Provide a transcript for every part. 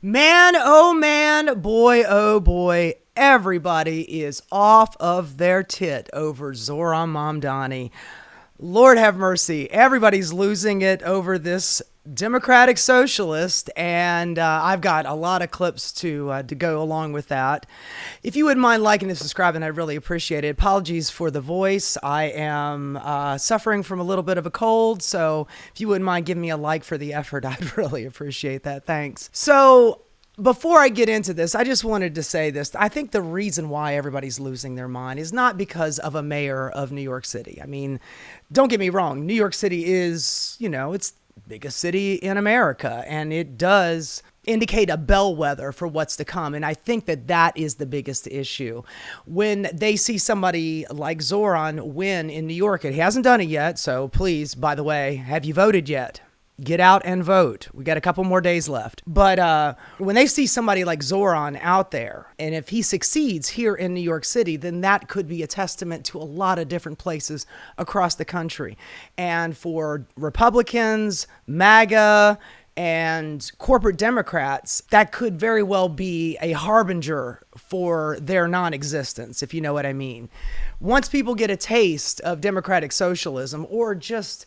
Man, oh boy, everybody is off of their tit over Zohran Mamdani. Lord have mercy. Everybody's losing it over this Democratic socialist, and I've got a lot of clips to go along with that. If you wouldn't mind liking and subscribing, I'd really appreciate it. Apologies for the voice. I am suffering from a little bit of a cold, so if you wouldn't mind giving me a like for the effort, I'd really appreciate that. Thanks. So before I get into this, I just wanted to say this. I think the reason why everybody's losing their mind is not because of a mayor of New York City. I mean, don't get me wrong. New York City is, it's the biggest city in America, and it does indicate a bellwether for what's to come. And I think that is the biggest issue. When they see somebody like Zohran win in New York, he hasn't done it yet. So please, by the way, have you voted yet? Get out and vote. We got a couple more days left. But when they see somebody like Zohran out there, and if he succeeds here in New York City, then that could be a testament to a lot of different places across the country. And for Republicans, MAGA, and corporate Democrats, that could very well be a harbinger for their non-existence, if you know what I mean. Once people get a taste of democratic socialism, or just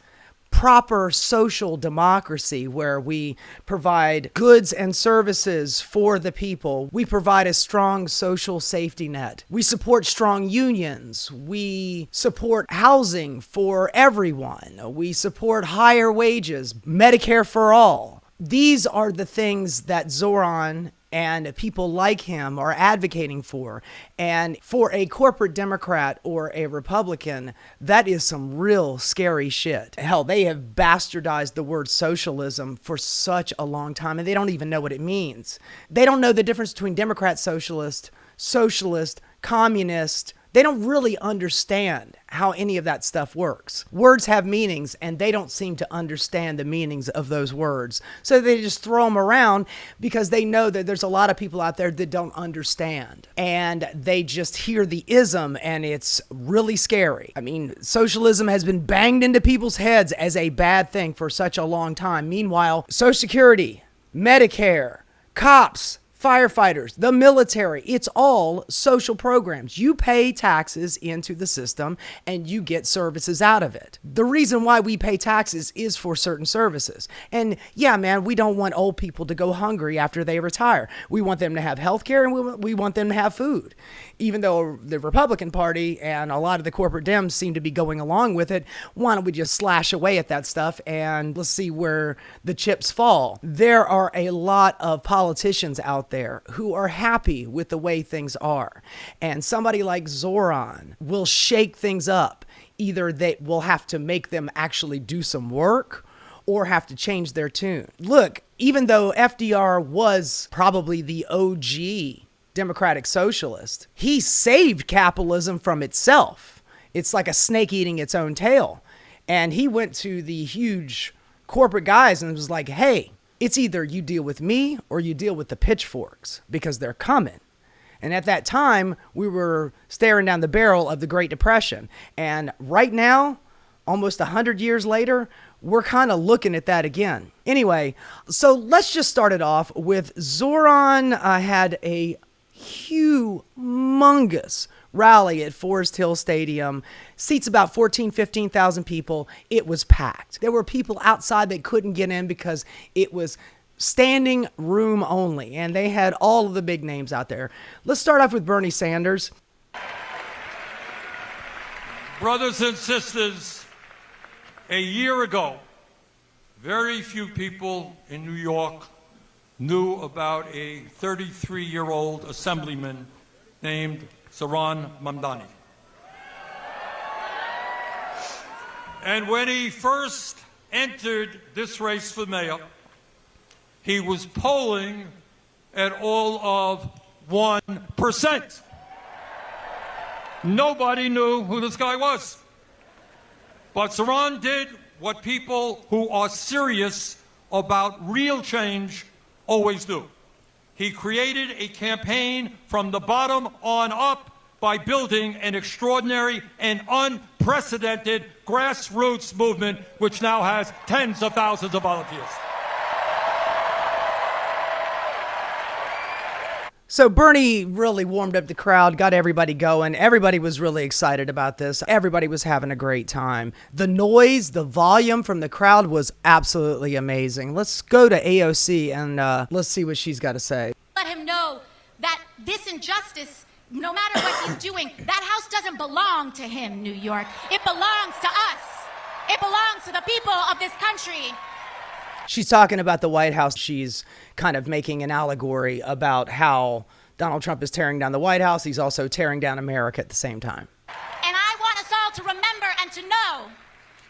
proper social democracy where we provide goods and services for the people, we provide a strong social safety net, we support strong unions, we support housing for everyone, we support higher wages, Medicare for all. These are the things that Zohran and people like him are advocating for. And for a corporate Democrat or a Republican, that is some real scary shit. Hell, they have bastardized the word socialism for such a long time, and they don't even know what it means. They don't know the difference between Democrat socialist, communist. They don't really understand how any of that stuff works. Words have meanings, and they don't seem to understand the meanings of those words. So they just throw them around because they know that there's a lot of people out there that don't understand. And they just hear the ism, and it's really scary. I mean, socialism has been banged into people's heads as a bad thing for such a long time. Meanwhile, Social Security, Medicare, cops, firefighters, the military, it's all social programs. You pay taxes into the system and you get services out of it. The reason why we pay taxes is for certain services. And yeah, man, we don't want old people to go hungry after they retire. We want them to have health care, and we want them to have food. Even though the Republican Party and a lot of the corporate Dems seem to be going along with it, why don't we just slash away at that stuff and let's see where the chips fall. There are a lot of politicians out there who are happy with the way things are. And somebody like Zohran will shake things up. Either they will have to make them actually do some work or have to change their tune. Look, even though FDR was probably the OG democratic socialist, he saved capitalism from itself. It's like a snake eating its own tail. And he went to the huge corporate guys and was like, hey, it's either you deal with me or you deal with the pitchforks, because they're coming. And at that time, we were staring down the barrel of the Great Depression. And right now, almost 100 years later, we're kind of looking at that again. Anyway, so let's just start it off with Zohran had a humongous rally at Forest Hill Stadium. Seats about 15,000 people. It was packed. There were people outside that couldn't get in because it was standing room only, and they had all of the big names out there. Let's start off with Bernie Sanders. Brothers and sisters, a year ago, very few people in New York knew about a 33-year-old assemblyman named Zohran Mamdani. And when he first entered this race for mayor, he was polling at all of 1%. Nobody knew who this guy was. But Zohran did what people who are serious about real change always do. He created a campaign from the bottom on up by building an extraordinary and unprecedented grassroots movement which now has tens of thousands of volunteers. So Bernie really warmed up the crowd, got everybody going. Everybody was really excited about this. Everybody was having a great time. The noise, the volume from the crowd was absolutely amazing. Let's go to AOC and let's see what she's got to say. Let him know that this injustice, no matter what he's doing, that house doesn't belong to him, New York. It belongs to us. It belongs to the people of this country. She's talking about the White House. She's kind of making an allegory about how Donald Trump is tearing down the White House. He's also tearing down America at the same time. And I want us all to remember and to know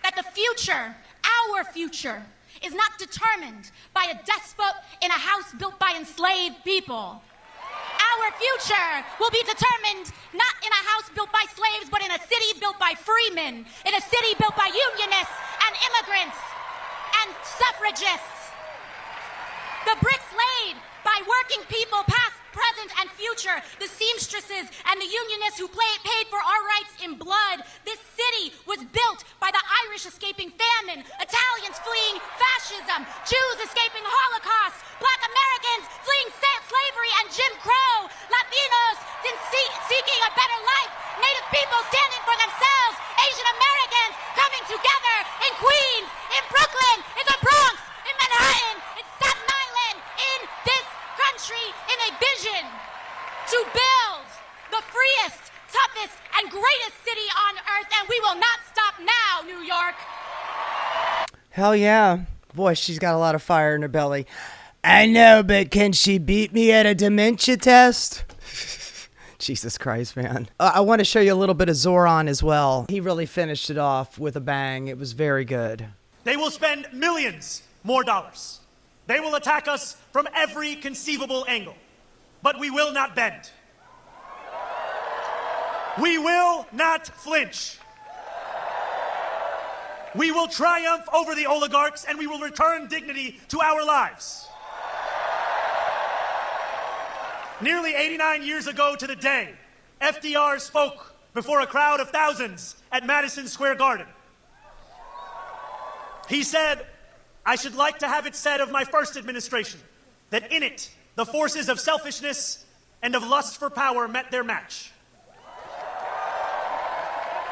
that the future, our future, is not determined by a despot in a house built by enslaved people. Our future will be determined not in a house built by slaves, but in a city built by freemen, in a city built by unionists and immigrants and suffragists. The bricks laid by working people past, present, and future, the seamstresses and the unionists who paid for our rights in blood. This city was built by the Irish escaping famine, Italians fleeing fascism, Jews escaping Holocaust, Black Americans fleeing slavery and Jim Crow, Latinos seeking a better life, Native people standing for themselves, Asian Americans coming together in Queens, in Brooklyn, in the Bronx, in Manhattan, in Staten Island, in this country, in a vision to build the freest, toughest, and greatest city on earth, and we will not stop now, New York. Hell yeah. Boy, she's got a lot of fire in her belly. I know, but can she beat me at a dementia test? Jesus Christ, man. I want to show you a little bit of Zohran as well. He really finished it off with a bang. It was very good. They will spend millions more dollars. They will attack us from every conceivable angle. But we will not bend. We will not flinch. We will triumph over the oligarchs, and we will return dignity to our lives. Nearly 89 years ago to the day, FDR spoke before a crowd of thousands at Madison Square Garden. He said, "I should like to have it said of my first administration that in it, the forces of selfishness and of lust for power met their match.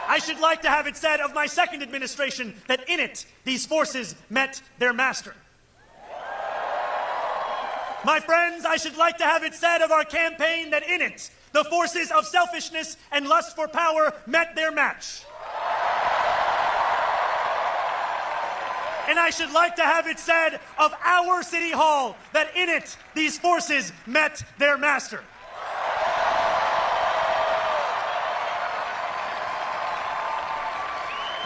I should like to have it said of my second administration that in it, these forces met their master. My friends, I should like to have it said of our campaign that in it, the forces of selfishness and lust for power met their match. And I should like to have it said of our City Hall that in it, these forces met their master."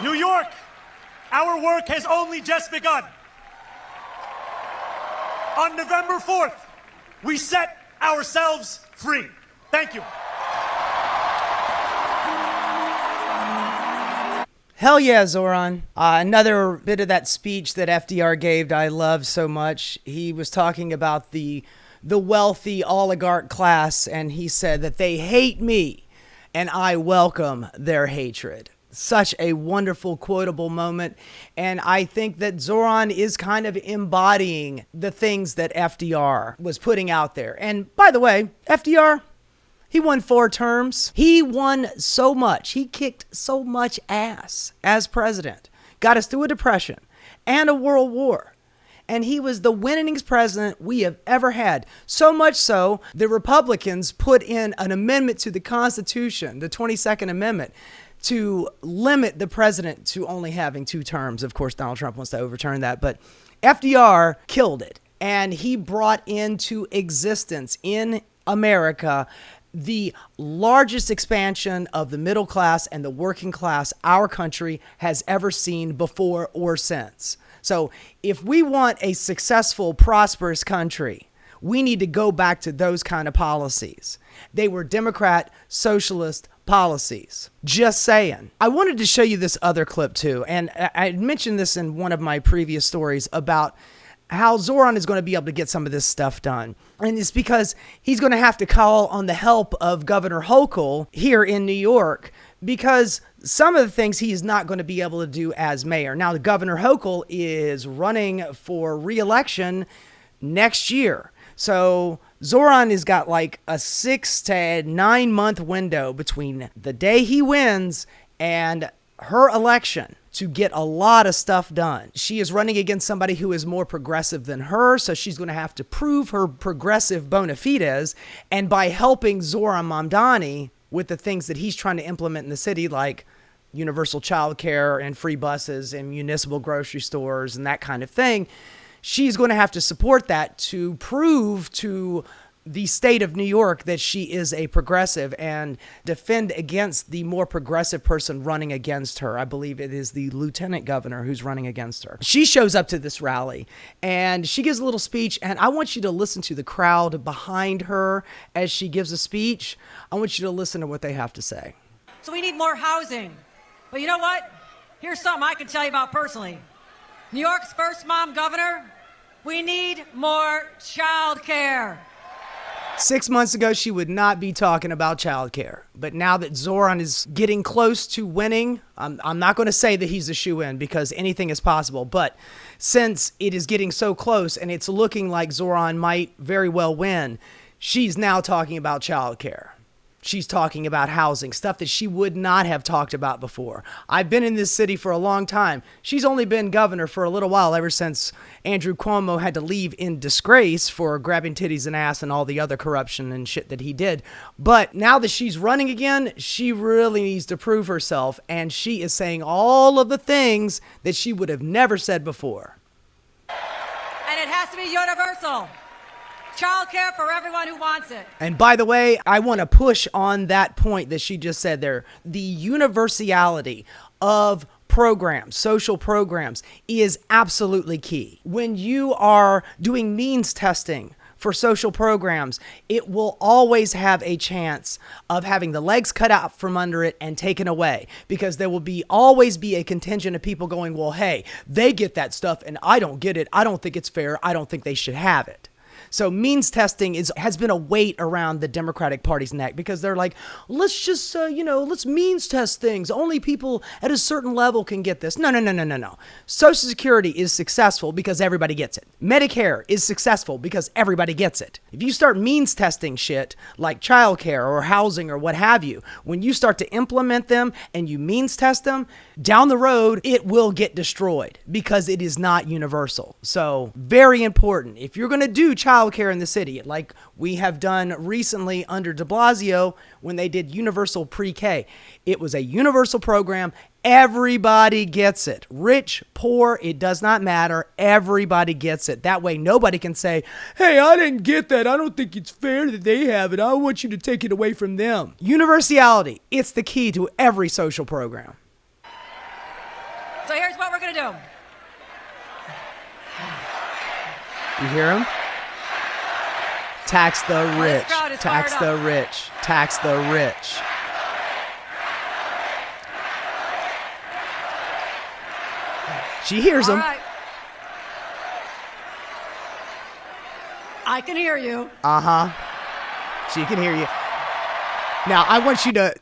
New York, our work has only just begun. On November 4th, we set ourselves free. Thank you. Hell yeah, Zohran. Another bit of that speech that FDR gave I love so much. He was talking about the wealthy oligarch class, and he said that they hate me, and I welcome their hatred. Such a wonderful quotable moment, and I think that Zohran is kind of embodying the things that FDR was putting out there. And by the way, FDR, he won 4 terms. He won so much. He kicked so much ass as president. Got us through a depression and a world war. And he was the winningest president we have ever had. So much so, the Republicans put in an amendment to the Constitution, the 22nd Amendment, to limit the president to only having 2 terms. Of course, Donald Trump wants to overturn that, but FDR killed it. And he brought into existence in America the largest expansion of the middle class and the working class our country has ever seen before or since. So if we want a successful, prosperous country, we need to go back to those kind of policies. They were Democrat, socialist policies. Just saying. I wanted to show you this other clip too. And I mentioned this in one of my previous stories about how Zohran is going to be able to get some of this stuff done. And it's because he's going to have to call on the help of Governor Hochul here in New York, because some of the things he is not going to be able to do as mayor. Now, Governor Hochul is running for re-election next year. So Zohran has got like a 6 to 9 month window between the day he wins and her election to get a lot of stuff done. She is running against somebody who is more progressive than her, so she's going to have to prove her progressive bona fides. And by helping Zohran Mamdani with the things that he's trying to implement in the city, like universal childcare and free buses and municipal grocery stores and that kind of thing, she's going to have to support that to prove to the state of New York that she is a progressive and defend against the more progressive person running against her. I believe it is the lieutenant governor who's running against her. She shows up to this rally and she gives a little speech, and I want you to listen to the crowd behind her as she gives a speech. I want you to listen to what they have to say. So we need more housing. But you know what? Here's something I can tell you about personally. New York's first mom governor, we need more child care. 6 months ago, she would not be talking about childcare. But now that Zohran is getting close to winning, I'm not going to say that he's a shoo-in because anything is possible. But since it is getting so close and it's looking like Zohran might very well win, she's now talking about childcare. She's talking about housing, stuff that she would not have talked about before. I've been in this city for a long time. She's only been governor for a little while, ever since Andrew Cuomo had to leave in disgrace for grabbing titties and ass and all the other corruption and shit that he did. But now that she's running again, she really needs to prove herself, and she is saying all of the things that she would have never said before. And it has to be universal. Child care for everyone who wants it. And by the way, I want to push on that point that she just said there. The universality of programs, social programs, is absolutely key. When you are doing means testing for social programs, it will always have a chance of having the legs cut out from under it and taken away, because there will always be a contingent of people going, well, hey, they get that stuff and I don't get it. I don't think it's fair. I don't think they should have it. So means testing has been a weight around the Democratic Party's neck, because they're like, let's just, let's means test things. Only people at a certain level can get this. No. Social Security is successful because everybody gets it. Medicare is successful because everybody gets it. If you start means testing shit like childcare or housing or what have you, when you start to implement them and you means test them, down the road, it will get destroyed because it is not universal. So very important. If you're going to do childcare in the city, like we have done recently under de Blasio when they did universal pre-K, it was a universal program. Everybody gets it. Rich, poor, it does not matter. Everybody gets it. That way nobody can say, hey, I didn't get that. I don't think it's fair that they have it. I want you to take it away from them. Universality, it's the key to every social program. So here's what we're going to do. You hear him? Tax the rich. Tax the rich. Tax the rich. She hears him. Right. I can hear you. She can hear you. Now, I want you to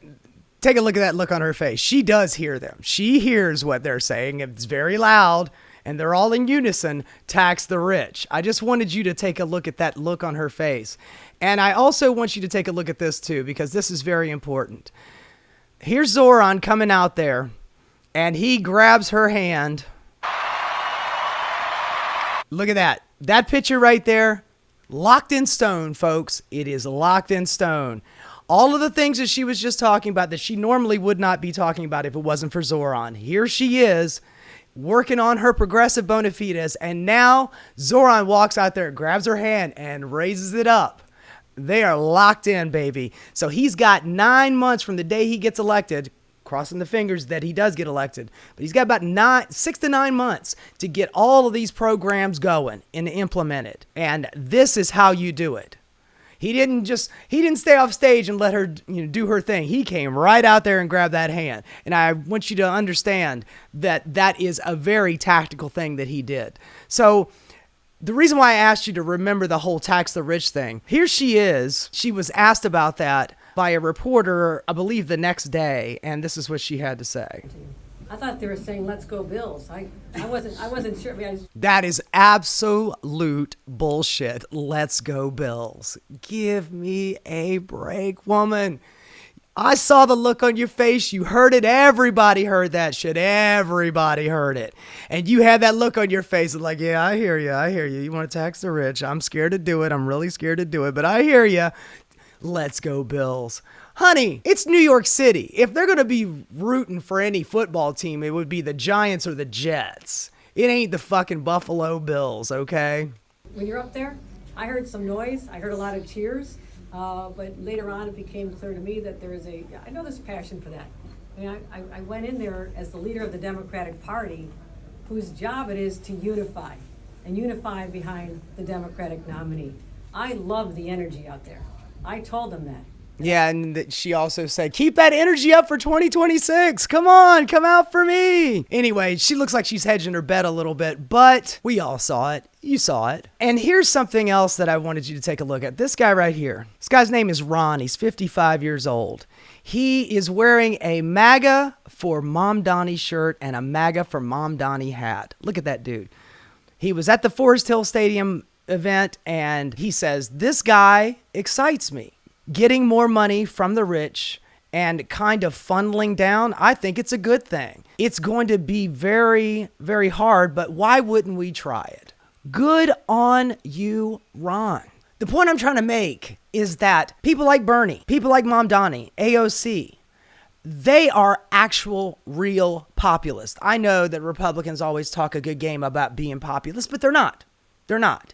take a look at that look on her face. She does hear them. She hears what they're saying. It's very loud, and they're all in unison. Tax the rich. I just wanted you to take a look at that look on her face. And I also want you to take a look at this too, because this is very important. Here's Zohran coming out there, and he grabs her hand. Look at that. That picture right there, locked in stone, folks. It is locked in stone. All of the things that she was just talking about that she normally would not be talking about if it wasn't for Zohran. Here she is, working on her progressive bona fides, and now Zohran walks out there, grabs her hand, and raises it up. They are locked in, baby. So he's got 9 months from the day he gets elected, crossing the fingers that he does get elected, but he's got about 6 to 9 months to get all of these programs going and implemented. And this is how you do it. He didn't stay off stage and let her do her thing. He came right out there and grabbed that hand. And I want you to understand that that is a very tactical thing that he did. So the reason why I asked you to remember the whole tax the rich thing, here she is. She was asked about that by a reporter, I believe the next day, and this is what she had to say. I thought they were saying "Let's go Bills." I wasn't sure. I mean, That is absolute bullshit. Let's go Bills. Give me a break, woman. I saw the look on your face. You heard it. Everybody heard that shit. Everybody heard it. And you had that look on your face like, yeah, I hear you. I hear you. You want to tax the rich. I'm scared to do it. I'm really scared to do it. But I hear you. Let's go Bills. Honey, it's New York City. If they're going to be rooting for any football team, it would be the Giants or the Jets. It ain't the fucking Buffalo Bills, okay? when you're up there, I heard some noise. I heard a lot of cheers. But later on, it became clear to me that I know there's passion for that. I mean, I went in there as the leader of the Democratic Party, whose job it is to unify behind the Democratic nominee. I love the energy out there. I told them that. Yeah, and she also said, keep that energy up for 2026. Come on, come out for me. Anyway, she looks like she's hedging her bet a little bit, but we all saw it. You saw it. And here's something else that I wanted you to take a look at. This guy right here. This guy's name is Ron. He's 55 years old. He is wearing a MAGA for Mamdani shirt and a MAGA for Mamdani hat. Look at that dude. He was at the Forest Hill Stadium event, and he says, this guy excites me. Getting more money from the rich and kind of funneling down, I think it's a good thing. It's going to be very, very hard, but why wouldn't we try it? Good on you, Ron. The point I'm trying to make is that people like Bernie, people like Mamdani, AOC, they are actual real populists. I know that Republicans always talk a good game about being populist, but they're not. They're not.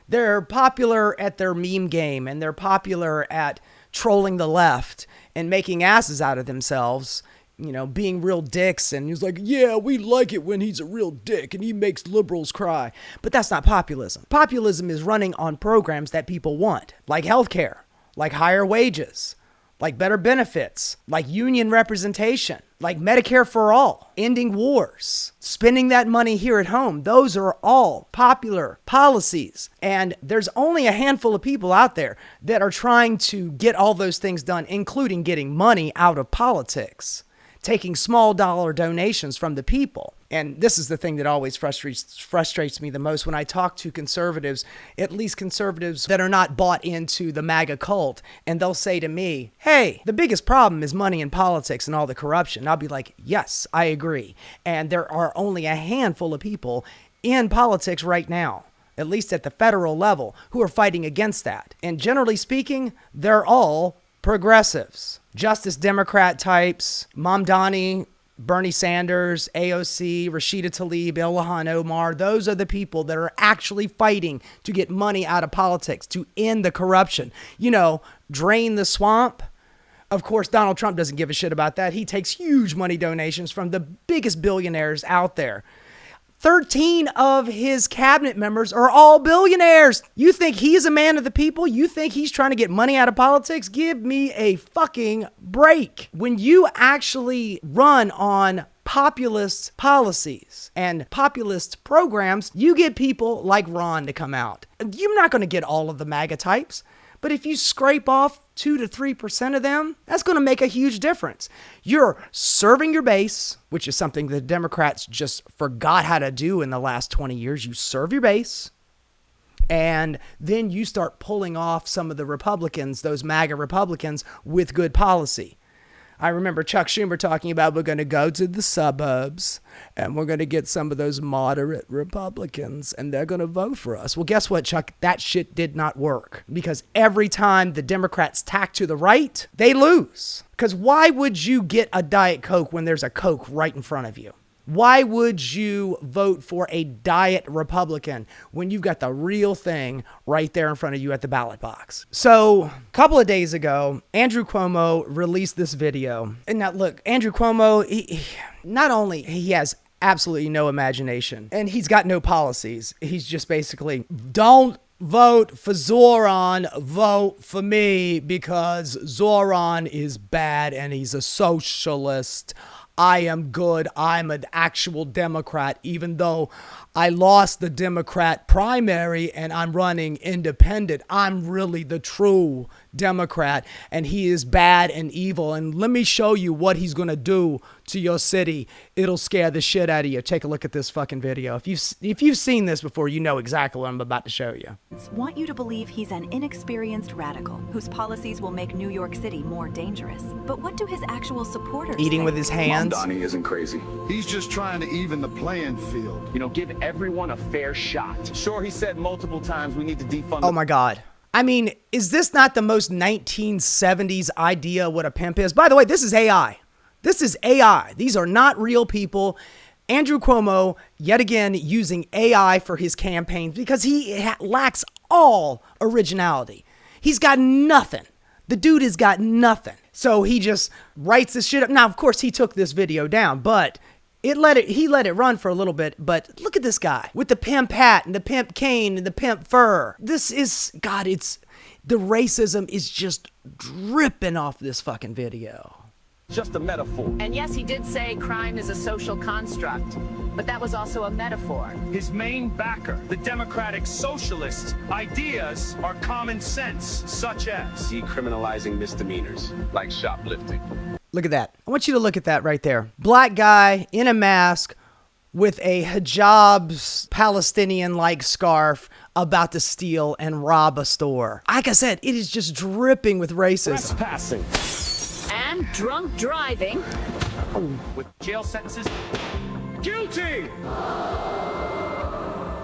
They're popular at their meme game, and they're popular at trolling the left and making asses out of themselves, you know, being real dicks. And he's like, yeah, we like it when he's a real dick and he makes liberals cry. But that's not populism. Populism is running on programs that people want, like healthcare, like higher wages, like better benefits, like union representation, like Medicare for all, ending wars, spending that money here at home. Those are all popular policies. And there's only a handful of people out there that are trying to get all those things done, including getting money out of politics, taking small dollar donations from the people. And this is the thing that always frustrates me the most when I talk to conservatives, at least conservatives that are not bought into the MAGA cult. And they'll say to me, hey, the biggest problem is money in politics and all the corruption. And I'll be like, yes, I agree. And there are only a handful of people in politics right now, at least at the federal level, who are fighting against that. And generally speaking, they're all progressives, Justice Democrat types, Mamdani, Bernie Sanders, AOC, Rashida Tlaib, Ilhan Omar. Those are the people that are actually fighting to get money out of politics, to end the corruption, you know, drain the swamp. Of course, Donald Trump doesn't give a shit about that. He takes huge money donations from the biggest billionaires out there. 13 of his cabinet members are all billionaires. You think he's a man of the people? You think he's trying to get money out of politics? Give me a fucking break. When you actually run on populist policies and populist programs, you get people like Ron to come out. You're not going to get all of the MAGA types, but if you scrape off 2 to 3% of them, that's going to make a huge difference. You're serving your base, which is something the Democrats just forgot how to do in the last 20 years. You serve your base, and then you start pulling off some of the Republicans, those MAGA Republicans, with good policy. I remember Chuck Schumer talking about, we're going to go to the suburbs and we're going to get some of those moderate Republicans and they're going to vote for us. Well, guess what, Chuck? That shit did not work, because every time the Democrats tack to the right, they lose. Because why would you get a Diet Coke when there's a Coke right in front of you? Why would you vote for a diet Republican when you've got the real thing right there in front of you at the ballot box? So a couple of days ago, Andrew Cuomo released this video. And now look, Andrew Cuomo, he has absolutely no imagination and he's got no policies. He's just basically, don't vote for Zohran, vote for me because Zohran is bad and he's a socialist. I am good. I'm an actual Democrat, even though I lost the Democrat primary and I'm running independent. I'm really the true Democrat and he is bad and evil. And let me show you what he's going to do to your city. It'll scare the shit out of you. Take a look at this fucking video. If you've seen this before, you know exactly what I'm about to show you. Want you to believe he's an inexperienced radical whose policies will make New York City more dangerous. But what do his actual supporters Eating think? with his hands. Mamdani isn't crazy. He's just trying to even the playing field. You know, give everyone a fair shot. Sure, he said multiple times we need to defund. Oh my God. I mean, is this not the most 1970s idea what a pimp is? By the way, this is AI. This is AI. These are not real people. Andrew Cuomo, yet again, using AI for his campaign because he lacks all originality. He's got nothing. The dude has got nothing. So he just writes this shit up. Now, of course, he took this video down, but he let it run for a little bit. But look at this guy with the pimp hat and the pimp cane and the pimp fur. This is, God, the racism is just dripping off this fucking video. Just a metaphor. And yes, he did say crime is a social construct, but that was also a metaphor. His main backer, the Democratic Socialists' ideas are common sense, such as Decriminalizing misdemeanors, like shoplifting. Look at that. I want you to look at that right there. Black guy in a mask with a hijab Palestinian-like scarf about to steal and rob a store. Like I said, it is just dripping with racism. Trespassing. And drunk driving. with jail sentences. Guilty!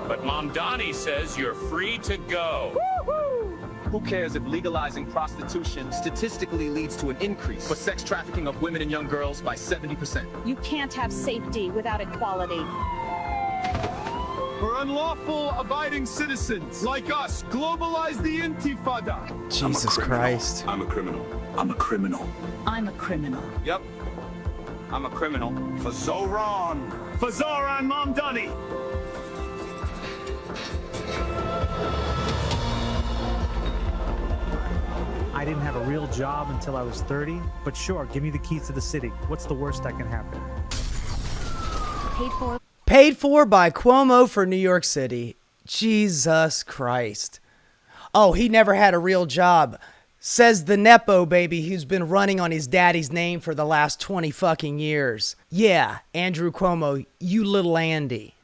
But Mamdani says you're free to go. Who cares if legalizing prostitution statistically leads to an increase for sex trafficking of women and young girls by 70%? You can't have safety without equality. For unlawful abiding citizens like us, globalize the intifada. Jesus Christ. I'm a criminal. I'm a criminal. I'm a criminal. Yep. I'm a criminal. For Zohran Mamdani. I didn't have a real job until I was 30, but sure, give me the keys to the city. What's the worst that can happen? Paid for by Cuomo for New York City. Jesus Christ. Oh, he never had a real job. Says the Nepo baby who's been running on his daddy's name for the last 20 fucking years. Yeah, Andrew Cuomo, you little Andy.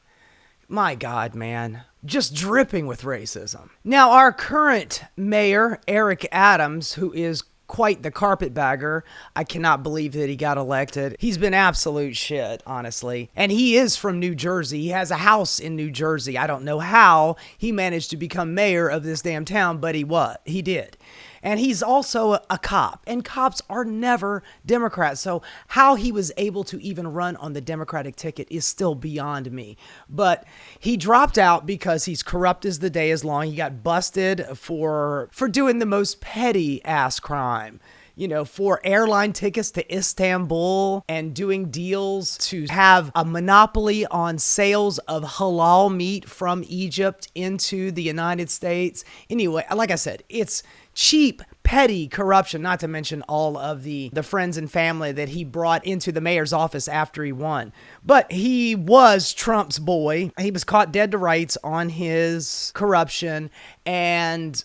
My God, man. Just dripping with racism. Now, our current mayor, Eric Adams, who is quite the carpetbagger. I cannot believe that he got elected. He's been absolute shit, honestly. And he is from New Jersey. He has a house in New Jersey. I don't know how he managed to become mayor of this damn town, but he did. And he's also a cop, and cops are never Democrats. So how he was able to even run on the Democratic ticket is still beyond me. But he dropped out because he's corrupt as the day is long. He got busted for doing the most petty ass crime. You know, for airline tickets to Istanbul and doing deals to have a monopoly on sales of halal meat from Egypt into the United States. Anyway, like I said, it's cheap, petty corruption, not to mention all of the friends and family that he brought into the mayor's office after he won. But he was Trump's boy. He was caught dead to rights on his corruption, and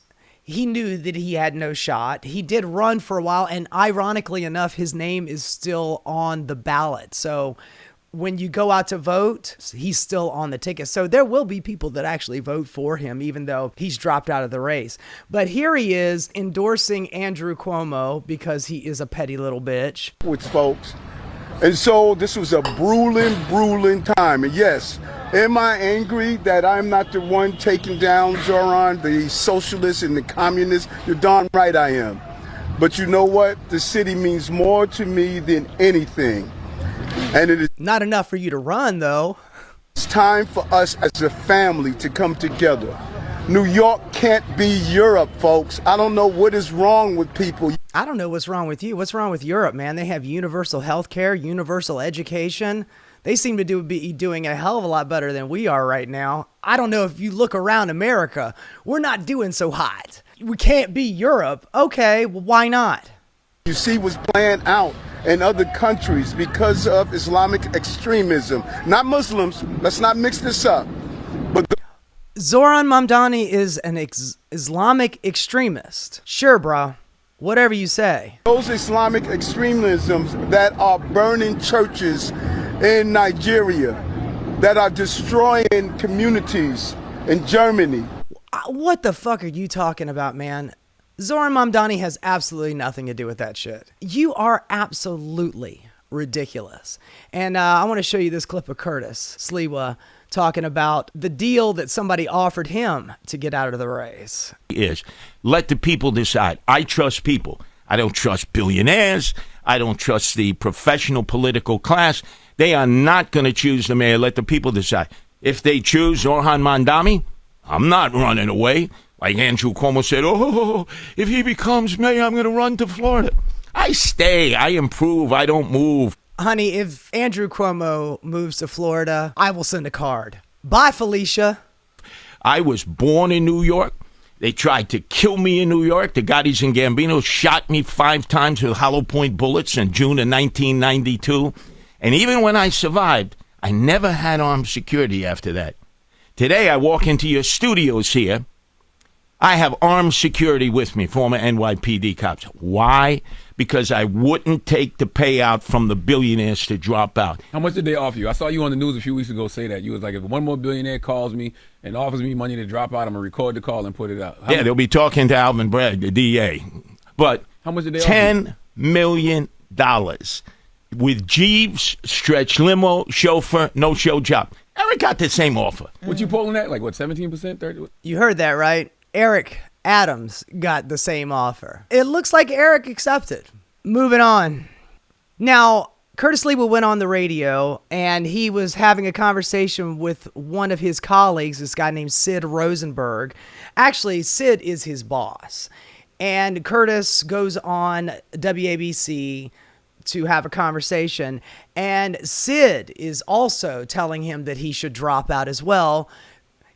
he knew that he had no shot. He did run for a while, and ironically enough, his name is still on the ballot. So when you go out to vote, he's still on the ticket. So there will be people that actually vote for him, even though he's dropped out of the race. But here he is endorsing Andrew Cuomo because he is a petty little bitch. With folks. And so this was a grueling time. And yes, am I angry that I'm not the one taking down Zohran, the socialists and the communists? You're darn right I am. But you know what? The city means more to me than anything. And it is not enough for you to run, though. It's time for us as a family to come together. New York can't be Europe, folks. I don't know what is wrong with people. I don't know what's wrong with you. What's wrong with Europe, man? They have universal health care, universal education. They seem to be doing a hell of a lot better than we are right now. I don't know if you look around America, we're not doing so hot. We can't be Europe. Okay, well, why not? You see what's playing out in other countries because of Islamic extremism. Not Muslims. Let's not mix this up. Zohran Mamdani is an Islamic extremist. Sure, bro. Whatever you say. Those Islamic extremisms that are burning churches in Nigeria, that are destroying communities in Germany. What the fuck are you talking about, man? Zohran Mamdani has absolutely nothing to do with that shit. You are absolutely ridiculous. And I want to show you this clip of Curtis Sliwa talking about the deal that somebody offered him to get out of the race. Let the people decide. I trust people. I don't trust billionaires. I don't trust the professional political class. They are not going to choose the mayor. Let the people decide. If they choose Zohran Mamdani, I'm not running away. Like Andrew Cuomo said, oh, if he becomes mayor, I'm going to run to Florida. I stay. I improve. I don't move. Honey, if Andrew Cuomo moves to Florida, I will send a card. Bye, Felicia. I was born in New York. They tried to kill me in New York. The Gattis and Gambino shot me 5 times with hollow point bullets in June of 1992. And even when I survived, I never had armed security after that. Today, I walk into your studios here. I have armed security with me, former NYPD cops. Why? Because I wouldn't take the payout from the billionaires to drop out. How much did they offer you? I saw you on the news a few weeks ago say that. You was like, if one more billionaire calls me and offers me money to drop out, I'm going to record the call and put it out. They'll be talking to Alvin Bragg, the DA. But how much did they offer $10 million with Jeeves, stretch limo, chauffeur, no show job. Eric got the same offer. What you polling at? Like, what, 17%, 30%? You heard that, right? Eric Adams got the same offer. It looks like Eric accepted. Moving on. Now, Curtis Lewa went on the radio, and he was having a conversation with one of his colleagues, this guy named Sid Rosenberg. Actually, Sid is his boss. And Curtis goes on WABC to have a conversation, and Sid is also telling him that he should drop out as well,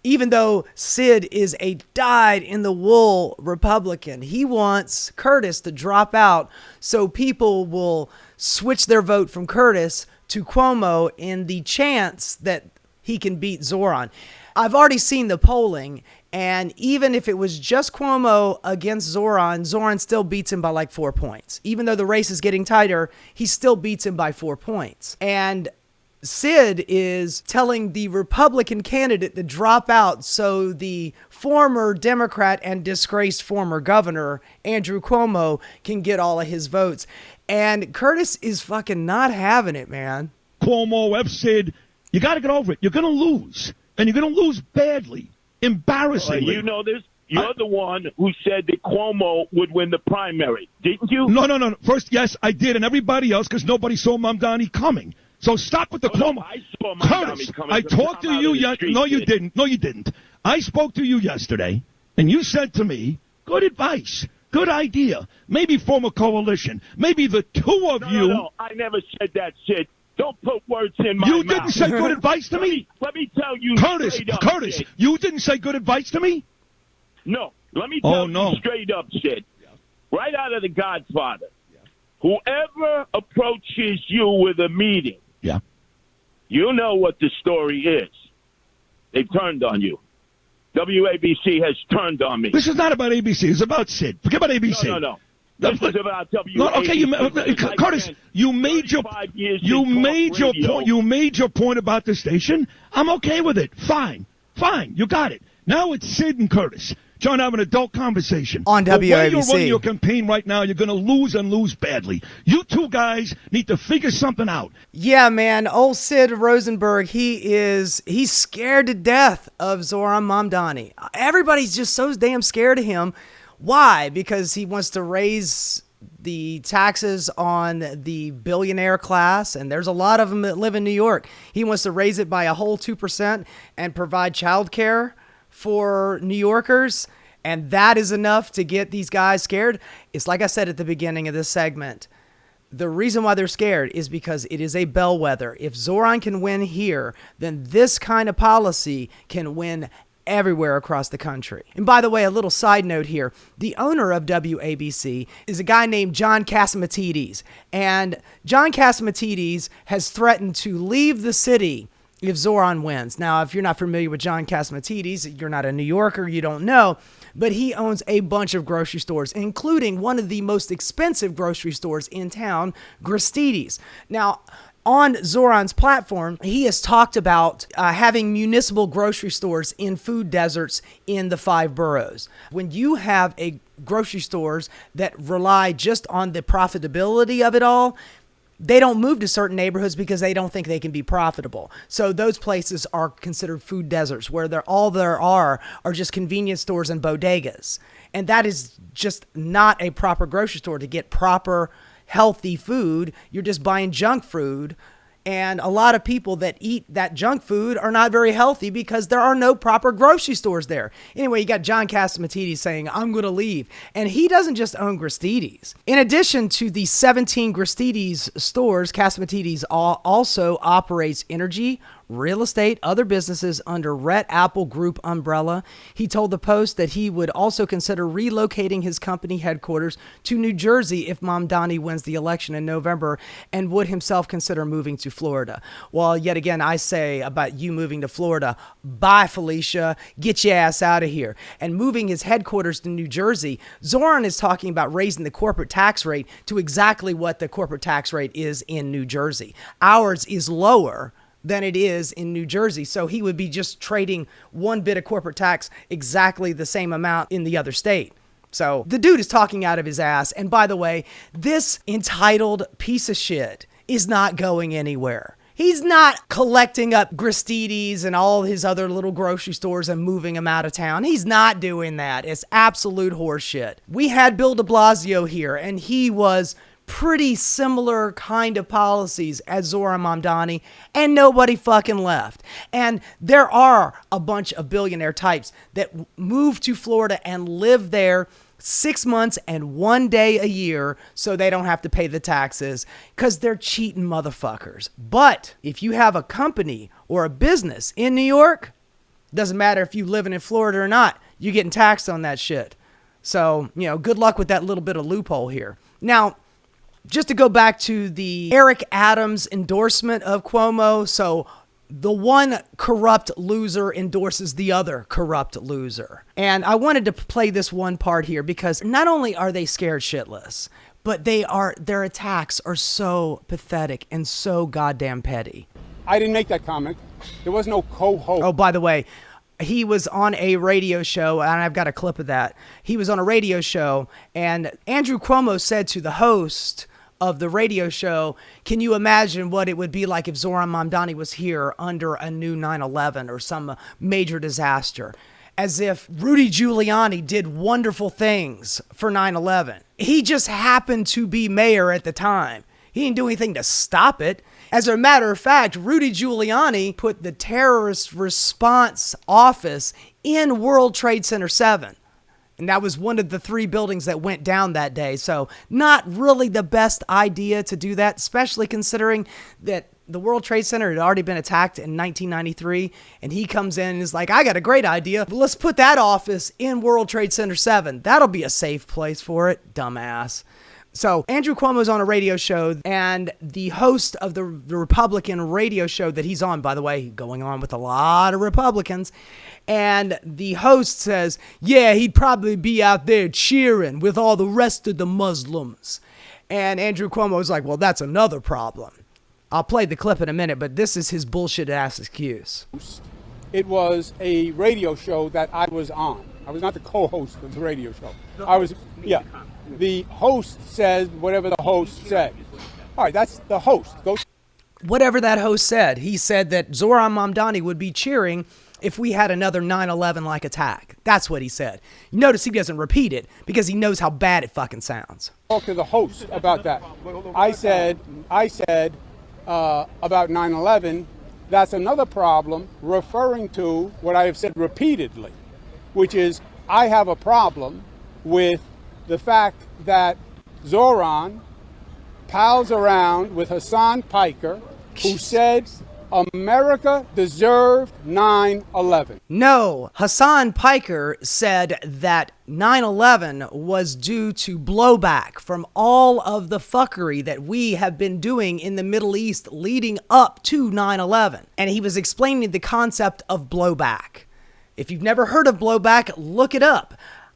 even though Sid is a dyed-in-the-wool Republican. He wants Curtis to drop out so people will switch their vote from Curtis to Cuomo in the chance that he can beat Zohran. I've already seen the polling, and even if it was just Cuomo against Zohran, Zohran still beats him by like 4 points. Even though the race is getting tighter, he still beats him by 4 points. And Sid is telling the Republican candidate to drop out so the former Democrat and disgraced former governor, Andrew Cuomo, can get all of his votes. And Curtis is fucking not having it, man. Cuomo, F. Sid, you got to get over it. You're going to lose. And you're going to lose badly, embarrassingly. You know this. You're the one who said that Cuomo would win the primary, didn't you? No. First, yes, I did, and everybody else, because nobody saw Mamdani coming. So stop with the Cuomo. No, I saw Mamdani Curtis, coming. I talked to you yesterday. No, you didn't. No, you didn't. I spoke to you yesterday, and you said to me, good advice, good idea. Maybe form a coalition. Maybe the two of you. No, I never said that shit. Don't put words in my mouth. You didn't say good advice to me? Let me tell you Curtis, straight up, Curtis, Sid. you didn't say good advice to me? No. Let me tell you straight up, Sid. Right out of The Godfather. Whoever approaches you with a meeting, you know what the story is. They've turned on you. WABC has turned on me. This is not about ABC. It's about Sid. Forget about ABC. No. This is about WABC. No, okay, Curtis, you made your point. You made your point about the station. I'm okay with it. Fine. You got it. Now it's Sid and Curtis trying to have an adult conversation. On WABC. The way you're running your campaign right now, you're going to lose and lose badly. You two guys need to figure something out. Yeah, man. Old Sid Rosenberg, he's scared to death of Zohran Mamdani. Everybody's just so damn scared of him. Why? Because he wants to raise the taxes on the billionaire class, and there's a lot of them that live in New York. He wants to raise it by a whole 2% and provide child care for New Yorkers, and that is enough to get these guys scared. It's like I said at the beginning of this segment. The reason why they're scared is because it is a bellwether. If Zohran can win here, then this kind of policy can win everywhere across the country. And by the way, a little side note here. The owner of WABC is a guy named John Catsimatidis. And John Catsimatidis has threatened to leave the city if Zohran wins. Now, if you're not familiar with John Catsimatidis, you're not a New Yorker, you don't know, but he owns a bunch of grocery stores, including one of the most expensive grocery stores in town, Gristedes. Now, on Zohran's platform, he has talked about having municipal grocery stores in food deserts in the 5 boroughs. When you have a grocery stores that rely just on the profitability of it all, they don't move to certain neighborhoods because they don't think they can be profitable. So those places are considered food deserts where all there are just convenience stores and bodegas. And that is just not a proper grocery store to get proper healthy food. You're just buying junk food. And a lot of people that eat that junk food are not very healthy because there are no proper grocery stores there. Anyway, you got John Catsimatidis saying, I'm going to leave. And he doesn't just own Gristedes. In addition to the 17 Gristedes stores, Catsimatidis also operates energy, real estate, other businesses under Red Apple Group umbrella. He told the Post that he would also consider relocating his company headquarters to New Jersey if Mamdani wins the election in November, and would himself consider moving to Florida. Well, yet again, I say about you moving to Florida, bye, Felicia, get your ass out of here. And moving his headquarters to New Jersey, Zohran is talking about raising the corporate tax rate to exactly what the corporate tax rate is in New Jersey. Ours is lower than it is in New Jersey. So he would be just trading one bit of corporate tax exactly the same amount in the other state. So the dude is talking out of his ass. And by the way, this entitled piece of shit is not going anywhere. He's not collecting up Gristedes and all his other little grocery stores and moving them out of town. He's not doing that. It's absolute horseshit. We had Bill de Blasio here, and he was pretty similar kind of policies as Zohran Mamdani, and nobody fucking left. And there are a bunch of billionaire types that move to Florida and live there 6 months and 1 day a year so they don't have to pay the taxes because they're cheating motherfuckers. But if you have a company or a business in New York, doesn't matter if you living in Florida or not, you're getting taxed on that shit. So, good luck with that little bit of loophole here. Now, just to go back to the Eric Adams endorsement of Cuomo. So the one corrupt loser endorses the other corrupt loser. And I wanted to play this one part here because not only are they scared shitless, but their attacks are so pathetic and so goddamn petty. I didn't make that comment. There was no co-host. Oh, by the way, he was on a radio show, and I've got a clip of that. He was on a radio show, and Andrew Cuomo said to the host of the radio show, can you imagine what it would be like if Zohran Mamdani was here under a new 9/11 or some major disaster? As if Rudy Giuliani did wonderful things for 9/11. He just happened to be mayor at the time. He didn't do anything to stop it. As a matter of fact, Rudy Giuliani put the terrorist response office in World Trade Center 7. And that was one of the 3 buildings that went down that day. So not really the best idea to do that, especially considering that the World Trade Center had already been attacked in 1993. And he comes in and is like, I got a great idea. Let's put that office in World Trade Center 7. That'll be a safe place for it, dumbass. So Andrew Cuomo's on a radio show, and the host of the Republican radio show that he's on, by the way, going on with a lot of Republicans, and the host says, yeah, he'd probably be out there cheering with all the rest of the Muslims. And Andrew Cuomo's like, well, that's another problem. I'll play the clip in a minute, but this is his bullshit ass excuse. It was a radio show that I was on. I was not the co-host of the radio show. I was, yeah. The host said whatever the host said. All right, that's the host. Whatever that host said. He said that Zohran Mamdani would be cheering if we had another 9/11-like attack. That's what he said. You notice he doesn't repeat it because he knows how bad it fucking sounds. Talk to the host about that. I said about 9/11, that's another problem, referring to what I have said repeatedly, which is I have a problem with the fact that Zohran pals around with Hassan Piker, who said America deserved 9/11. No, Hassan Piker said that 9/11 was due to blowback from all of the fuckery that we have been doing in the Middle East leading up to 9/11. And he was explaining the concept of blowback. If you've never heard of blowback, look it up.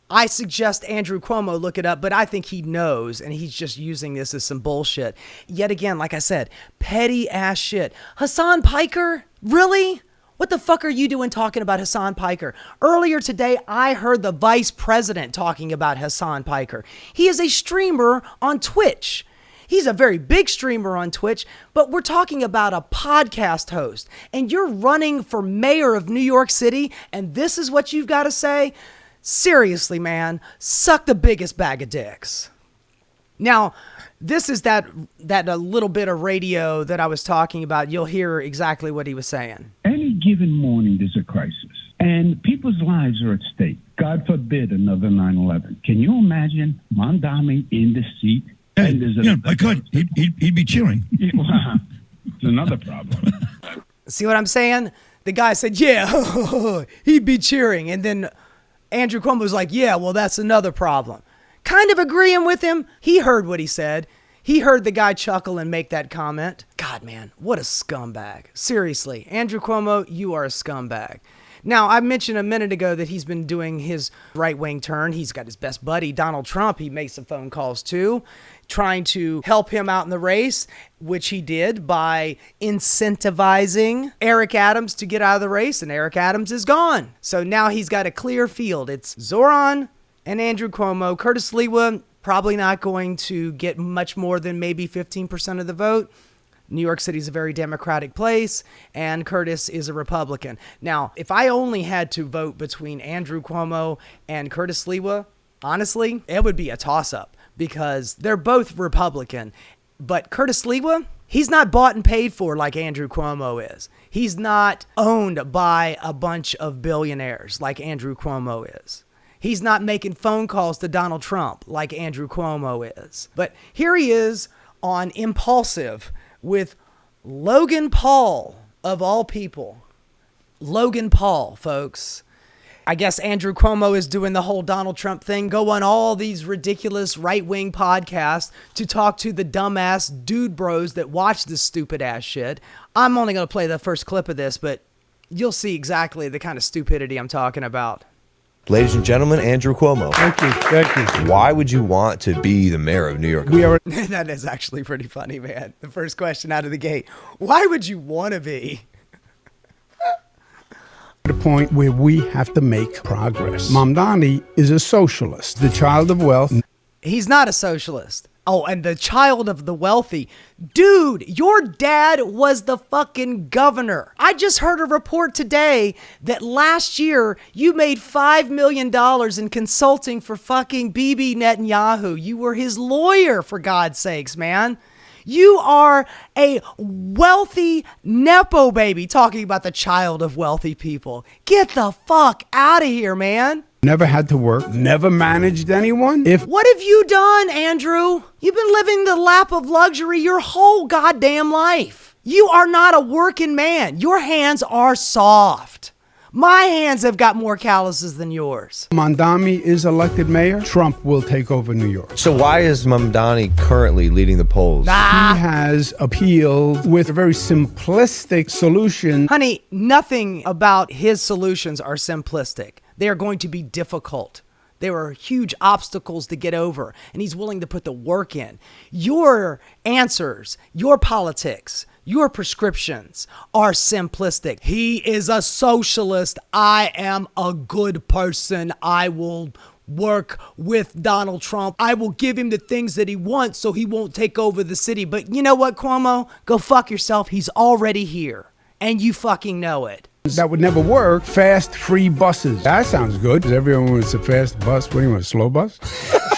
I suggest Andrew Cuomo look it up, but I think he knows, and he's just using this as some bullshit. Yet again, like I said, petty ass shit. Hassan Piker? Really? What the fuck are you doing talking about Hassan Piker? Earlier today, I heard the vice president talking about Hassan Piker. He is a streamer on Twitch. He's a very big streamer on Twitch, but we're talking about a podcast host, and you're running for mayor of New York City, and this is what you've got to say? Seriously, man, suck the biggest bag of dicks. Now, this is that a little bit of radio that I was talking about. You'll hear exactly what he was saying. Any given morning, there's a crisis, and people's lives are at stake. God forbid another 9/11. Can you imagine Mamdani in the seat? Yeah, I could. He'd be cheering. It's another problem. See what I'm saying? The guy said, yeah, he'd be cheering. And then Andrew Cuomo was like, yeah, well, that's another problem. Kind of agreeing with him. He heard what he said. He heard the guy chuckle and make that comment. God, man, what a scumbag. Seriously, Andrew Cuomo, you are a scumbag. Now, I mentioned a minute ago that he's been doing his right-wing turn. He's got his best buddy, Donald Trump. He makes some phone calls, too, trying to help him out in the race, which he did by incentivizing Eric Adams to get out of the race, and Eric Adams is gone. So now he's got a clear field. It's Zohran and Andrew Cuomo. Curtis Lewa probably not going to get much more than maybe 15% of the vote. New York City is a very Democratic place, and Curtis is a Republican. Now, if I only had to vote between Andrew Cuomo and Curtis Lewa, honestly, it would be a toss-up because they're both Republican. But Curtis Lewa, he's not bought and paid for like Andrew Cuomo is. He's not owned by a bunch of billionaires like Andrew Cuomo is. He's not making phone calls to Donald Trump like Andrew Cuomo is. But here he is on Impulsive with Logan Paul, of all people. Logan Paul, folks. I guess Andrew Cuomo is doing the whole Donald Trump thing, go on all these ridiculous right-wing podcasts to talk to the dumbass dude bros that watch this stupid-ass shit. I'm only going to play the first clip of this, but you'll see exactly the kind of stupidity I'm talking about. Ladies and gentlemen, Andrew Cuomo. Thank you. Why would you want to be the mayor of New York? That is actually pretty funny, man. The first question out of the gate. Why would you want to be? The point where we have to make progress. Mamdani is a socialist, the child of wealth. He's not a socialist. Oh, and the child of the wealthy. Dude, your dad was the fucking governor. I just heard a report today that last year you made $5 million in consulting for fucking Bibi Netanyahu. You were his lawyer, for God's sakes, man. You are a wealthy Nepo baby talking about the child of wealthy people. Get the fuck out of here, man. Never had to work, never managed anyone. What have you done, Andrew? You've been living the lap of luxury your whole goddamn life. You are not a working man. Your hands are soft. My hands have got more calluses than yours. Mamdani is elected mayor, Trump will take over New York. So why is Mamdani currently leading the polls? He has appealed with a very simplistic solution. Honey, nothing about his solutions are simplistic. They are going to be difficult. There are huge obstacles to get over, and he's willing to put the work in. Your answers, your politics, your prescriptions are simplistic. He is a socialist. I am a good person. I will work with Donald Trump. I will give him the things that he wants so he won't take over the city. But you know what, Cuomo? Go fuck yourself. He's already here, and you fucking know it. That would never work. Fast, free buses. That sounds good. Everyone wants a fast bus. What do you want, a slow bus?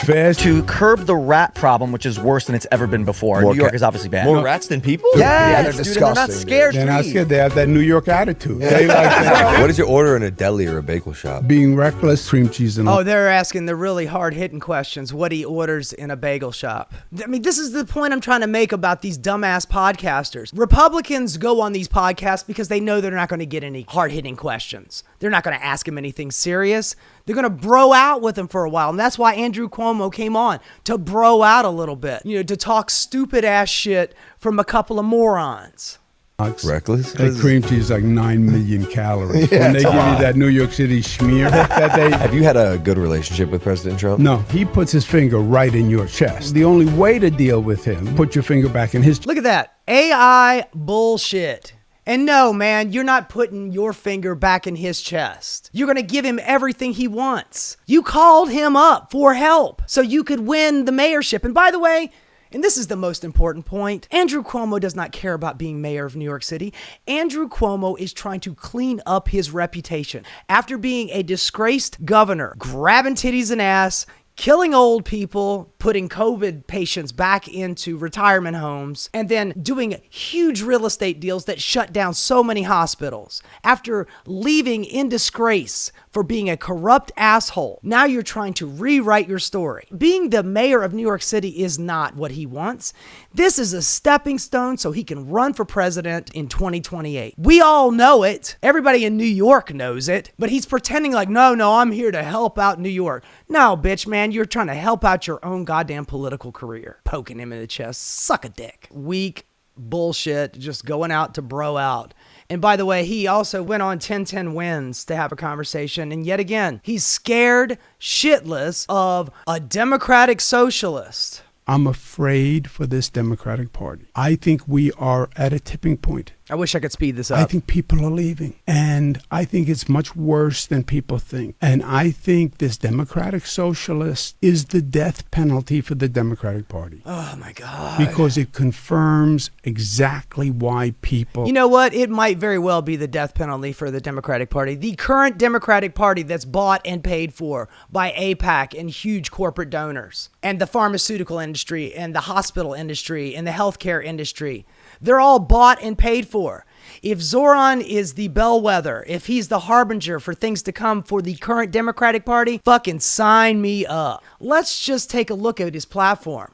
Fast. To curb the rat problem, which is worse than it's ever been before. New York is obviously bad. More rats than people? Yeah, they're dude, disgusting. and they're not scared. They're not scared. They have that New York attitude. They like that. What is your order in a deli or a bagel shop? Being reckless, cream cheese and all. Oh, they're asking the really hard-hitting questions. What he orders in a bagel shop. I mean, this is the point I'm trying to make about these dumbass podcasters. Republicans go on these podcasts because they know they're not going to get any hard-hitting questions. They're not going to ask him anything serious. They're going to bro out with him for a while. And that's why Andrew Cuomo came on, to bro out a little bit. You know, to talk stupid-ass shit from a couple of morons. Reckless? That cream cheese is like 9 million calories. Yeah, when they give you that New York City schmear that they... Have you had a good relationship with President Trump? No, he puts his finger right in your chest. The only way to deal with him, put your finger back in his... Look at that. AI bullshit. And no, man, you're not putting your finger back in his chest. You're going to give him everything he wants. You called him up for help so you could win the mayorship. And by the way, and this is the most important point, Andrew Cuomo does not care about being mayor of New York City. Andrew Cuomo is trying to clean up his reputation. After being a disgraced governor, grabbing titties and ass, killing old people, putting COVID patients back into retirement homes, and then doing huge real estate deals that shut down so many hospitals. After leaving in disgrace for being a corrupt asshole, now you're trying to rewrite your story. Being the mayor of New York City is not what he wants. This is a stepping stone so he can run for president in 2028. We all know it. Everybody in New York knows it, but he's pretending like, no, I'm here to help out New York. No, bitch, man, you're trying to help out your own goddamn political career. Poking him in the chest. Suck a dick. Weak bullshit, just going out to bro out. And by the way, he also went on 10-10 Wins to have a conversation. And yet again, he's scared shitless of a democratic socialist. I'm afraid for this Democratic Party. I think we are at a tipping point. I wish I could speed this up. I think people are leaving. And I think it's much worse than people think. And I think this Democratic Socialist is the death penalty for the Democratic Party. Oh, my God. Because it confirms exactly why people... You know what? It might very well be the death penalty for the Democratic Party. The current Democratic Party that's bought and paid for by AIPAC and huge corporate donors, and the pharmaceutical industry, and the hospital industry, and the healthcare industry. They're all bought and paid for. If Zohran is the bellwether, if he's the harbinger for things to come for the current Democratic Party, fucking sign me up. Let's just take a look at his platform.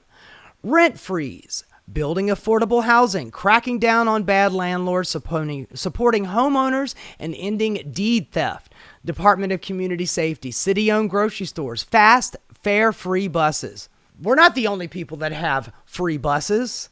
Rent freeze, building affordable housing, cracking down on bad landlords, supporting homeowners, and ending deed theft. Department of Community Safety, city-owned grocery stores, fast, fare-free buses. We're not the only people that have free buses.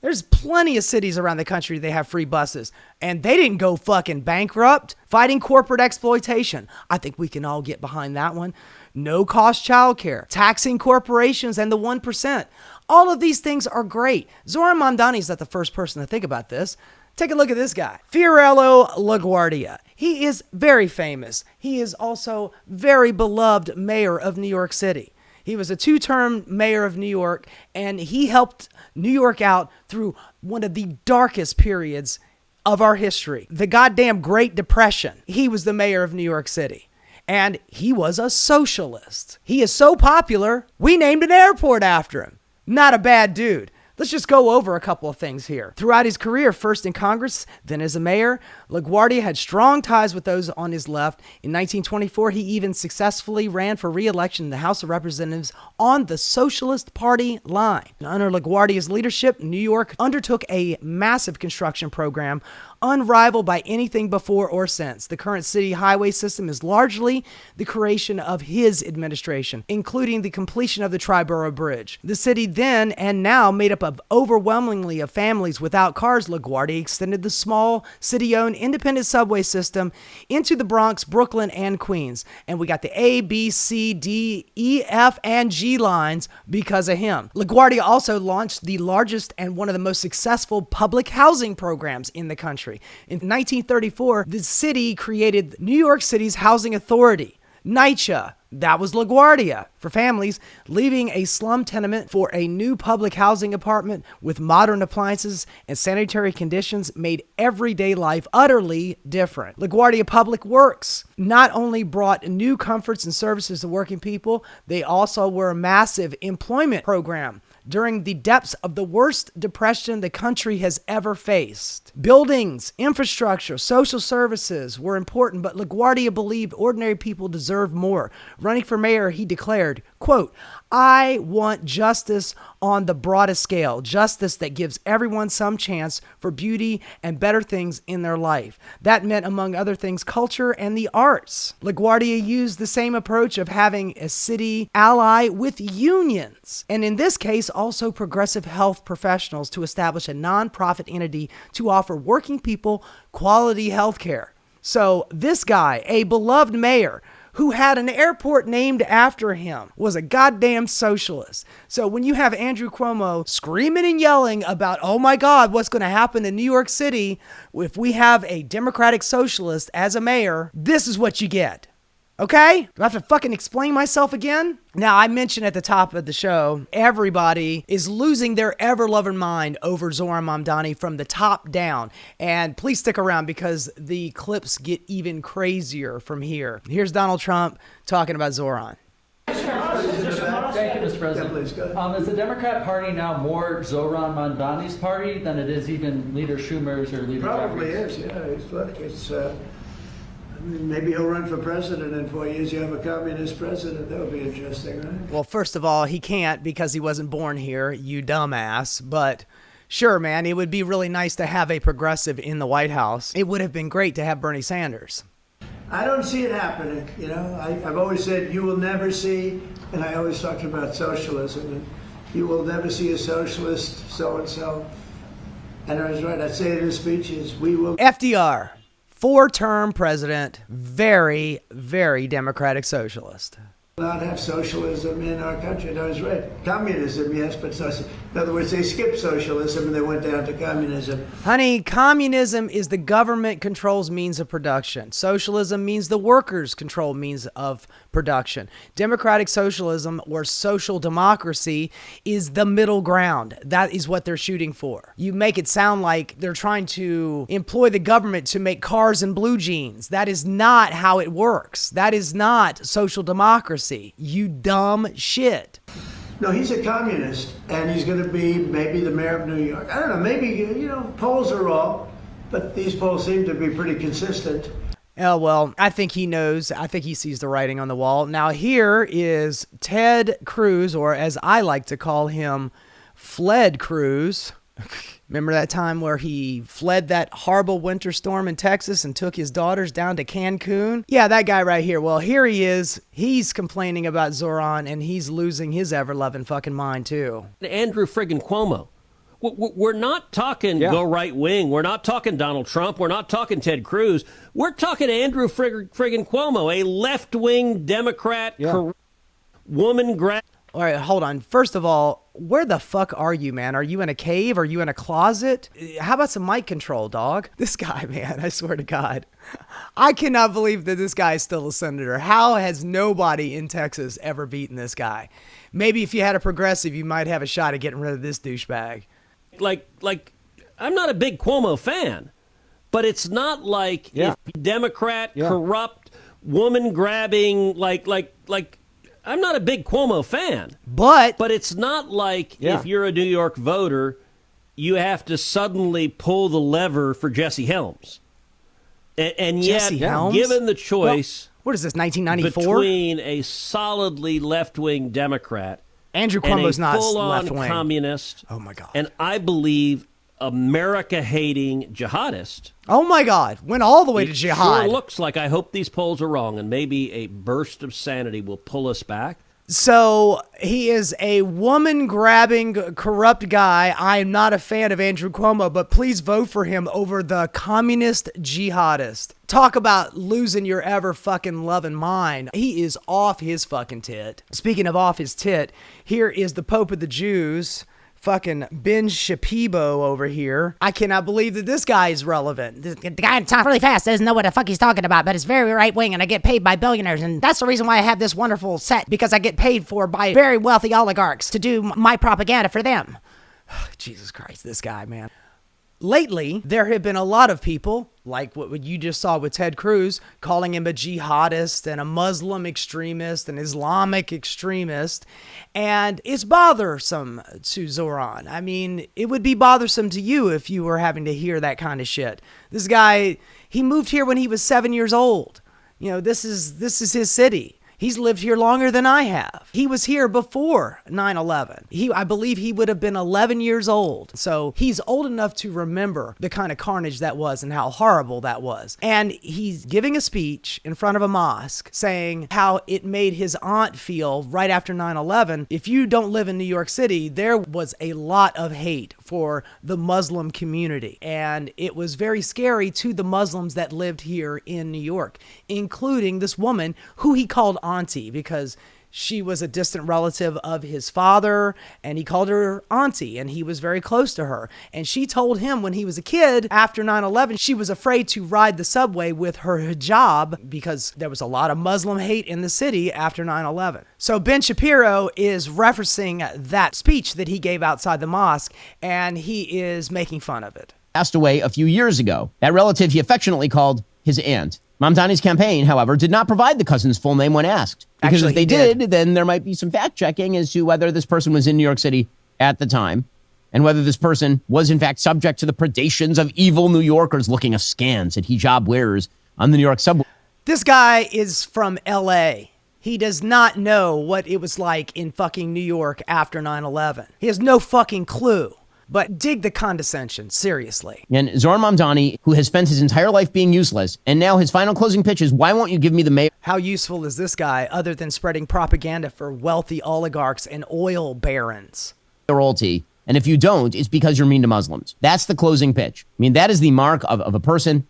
There's plenty of cities around the country that have free buses, and they didn't go fucking bankrupt. Fighting corporate exploitation. I think we can all get behind that one. No cost childcare, taxing corporations and the 1%. All of these things are great. Zohran Mamdani is not the first person to think about this. Take a look at this guy, Fiorello LaGuardia. He is very famous. He is also very beloved mayor of New York City. He was a 2-term mayor of New York, and he helped New York out through one of the darkest periods of our history, the goddamn Great Depression. He was the mayor of New York City, and he was a socialist. He is so popular, we named an airport after him. Not a bad dude. Let's just go over a couple of things here. Throughout his career, first in Congress, then as a mayor, LaGuardia had strong ties with those on his left. In 1924, he even successfully ran for re-election in the House of Representatives on the Socialist Party line. Under LaGuardia's leadership, New York undertook a massive construction program unrivaled by anything before or since. The current city highway system is largely the creation of his administration, including the completion of the Triborough Bridge. The city then and now made up of overwhelmingly of families without cars. LaGuardia extended the small city-owned independent subway system into the Bronx, Brooklyn, and Queens. And we got the A, B, C, D, E, F, and G lines because of him. LaGuardia also launched the largest and one of the most successful public housing programs in the country. In 1934, the city created New York City's Housing Authority, NYCHA, That was LaGuardia for families, leaving a slum tenement for a new public housing apartment with modern appliances and sanitary conditions made everyday life utterly different. LaGuardia Public Works not only brought new comforts and services to working people, they also were a massive employment program during the depths of the worst depression the country has ever faced. Buildings, infrastructure, social services were important, but LaGuardia believed ordinary people deserve more. Running for mayor, he declared, quote, "I want justice on the broadest scale, justice that gives everyone some chance for beauty and better things in their life." That meant, among other things, culture and the arts. LaGuardia used the same approach of having a city ally with unions, and in this case, also progressive health professionals, to establish a nonprofit entity to offer working people quality health care. So this guy, a beloved mayor, who had an airport named after him, was a goddamn socialist. So when you have Andrew Cuomo screaming and yelling about, oh my God, what's going to happen in New York City if we have a Democratic socialist as a mayor, this is what you get. Okay? Do I have to fucking explain myself again? Now, I mentioned at the top of the show, everybody is losing their ever-loving mind over Zohran Mamdani from the top down. And please stick around because the clips get even crazier from here. Here's Donald Trump talking about Zohran. Thank you, Mr. President. Is the Democrat Party now more Zohran Mamdani's party than it is even Leader Schumer's or Leader Probably Jeffries? is, yeah. Maybe he'll run for president in 4 years. You have a communist president. That would be interesting, right? Well, first of all, he can't because he wasn't born here, you dumbass. But sure, man, it would be really nice to have a progressive in the White House. It would have been great to have Bernie Sanders. I don't see it happening. You know, I've always said you will never see, and I always talked about socialism, and you will never see a socialist so-and-so. And I was right. I say it in speeches. We will. FDR. 4-term president, very, very democratic socialist. Not have socialism in our country. No, I was right. Communism, yes, but in other words, they skipped socialism and they went down to communism. Honey, communism is the government controls means of production. Socialism means the workers control means of production. Democratic socialism or social democracy is the middle ground. That is what they're shooting for. You make it sound like they're trying to employ the government to make cars and blue jeans. That is not how it works. That is not social democracy. You dumb shit. No, he's a communist, and he's going to be maybe the mayor of New York. I don't know, maybe, you know, polls are wrong, but these polls seem to be pretty consistent. Oh, well, I think he knows. I think he sees the writing on the wall. Now, here is Ted Cruz, or as I like to call him, Fled Cruz. Remember that time where he fled that horrible winter storm in Texas and took his daughters down to Cancun? Yeah, that guy right here. Well, here he is. He's complaining about Zohran, and he's losing his ever-loving fucking mind, too. Andrew friggin' Cuomo. We're not talking go right wing. We're not talking Donald Trump. We're not talking Ted Cruz. We're talking Andrew friggin' Cuomo, a left-wing Democrat, woman grab. All right, hold on. First of all, where the fuck are you, man? Are you in a cave? Are you in a closet? How about some mic control, dog? This guy, man, I swear to God. I cannot believe that this guy is still a senator. How has nobody in Texas ever beaten this guy? Maybe if you had a progressive, you might have a shot at getting rid of this douchebag. Like, I'm not a big Cuomo fan, but it's not like if Democrat, corrupt, woman grabbing, like, I'm not a big Cuomo fan, but it's not like if you're a New York voter, you have to suddenly pull the lever for Jesse Helms. And yet, given the choice, what is this, 1994? Between a solidly left-wing Democrat, Andrew Cuomo's and a not full-on left-wing. communist, oh my God, and I believe America-hating jihadist. Oh my God, went all the way to jihad. Sure looks like, I hope these polls are wrong, and maybe a burst of sanity will pull us back. So he is a woman-grabbing, corrupt guy. I am not a fan of Andrew Cuomo, but please vote for him over the communist jihadist. Talk about losing your ever-fucking-loving mind. He is off his fucking tit. Speaking of off his tit, here is the Pope of the Jews, fucking Ben Shapiro over here. I cannot believe that this guy is relevant. The guy talks really fast, doesn't know what the fuck he's talking about, but it's very right wing, and I get paid by billionaires, and that's the reason why I have this wonderful set, because I get paid for by very wealthy oligarchs to do my propaganda for them. Jesus Christ, this guy, man. Lately, there have been a lot of people, like what you just saw with Ted Cruz, calling him a jihadist and a Muslim extremist, an Islamic extremist, and it's bothersome to Zohran. I mean, it would be bothersome to you if you were having to hear that kind of shit. This guy, he moved here when he was 7 years old. You know, this is his city. He's lived here longer than I have. He was here before 9/11. I believe he would have been 11 years old. So he's old enough to remember the kind of carnage that was and how horrible that was. And he's giving a speech in front of a mosque saying how it made his aunt feel right after 9/11. If you don't live in New York City, there was a lot of hate for the Muslim community. And it was very scary to the Muslims that lived here in New York, including this woman who he called auntie because she was a distant relative of his father, and he called her auntie, and he was very close to her. And she told him when he was a kid, after 9/11, she was afraid to ride the subway with her hijab because there was a lot of Muslim hate in the city after 9/11. So Ben Shapiro is referencing that speech that he gave outside the mosque, and he is making fun of it. Passed away a few years ago. That relative he affectionately called his aunt. Mamdani's campaign, however, did not provide the cousin's full name when asked. Because Actually, if they did, then there might be some fact-checking as to whether this person was in New York City at the time and whether this person was, in fact, subject to the predations of evil New Yorkers looking askance at hijab wearers on the New York subway. This guy is from L.A. He does not know what it was like in fucking New York after 9/11. He has no fucking clue. But dig the condescension, seriously. And Zohran Mamdani, who has spent his entire life being useless, and now his final closing pitch is, why won't you give me the mayor? How useful is this guy other than spreading propaganda for wealthy oligarchs and oil barons? Mayoralty. And if you don't, it's because you're mean to Muslims. That's the closing pitch. I mean, that is the mark of a person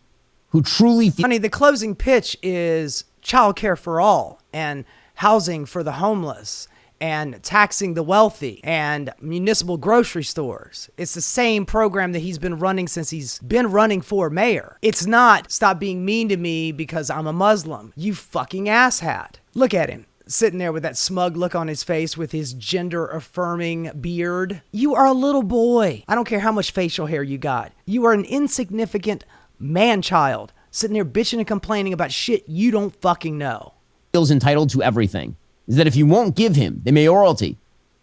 who truly... Honey, the closing pitch is childcare for all and housing for the homeless and taxing the wealthy, and municipal grocery stores. It's the same program that he's been running since he's been running for mayor. It's not stop being mean to me because I'm a Muslim. You fucking asshat. Look at him, sitting there with that smug look on his face with his gender-affirming beard. You are a little boy. I don't care how much facial hair you got. You are an insignificant man-child sitting there bitching and complaining about shit you don't fucking know. Feels entitled to everything. Is that if you won't give him the mayoralty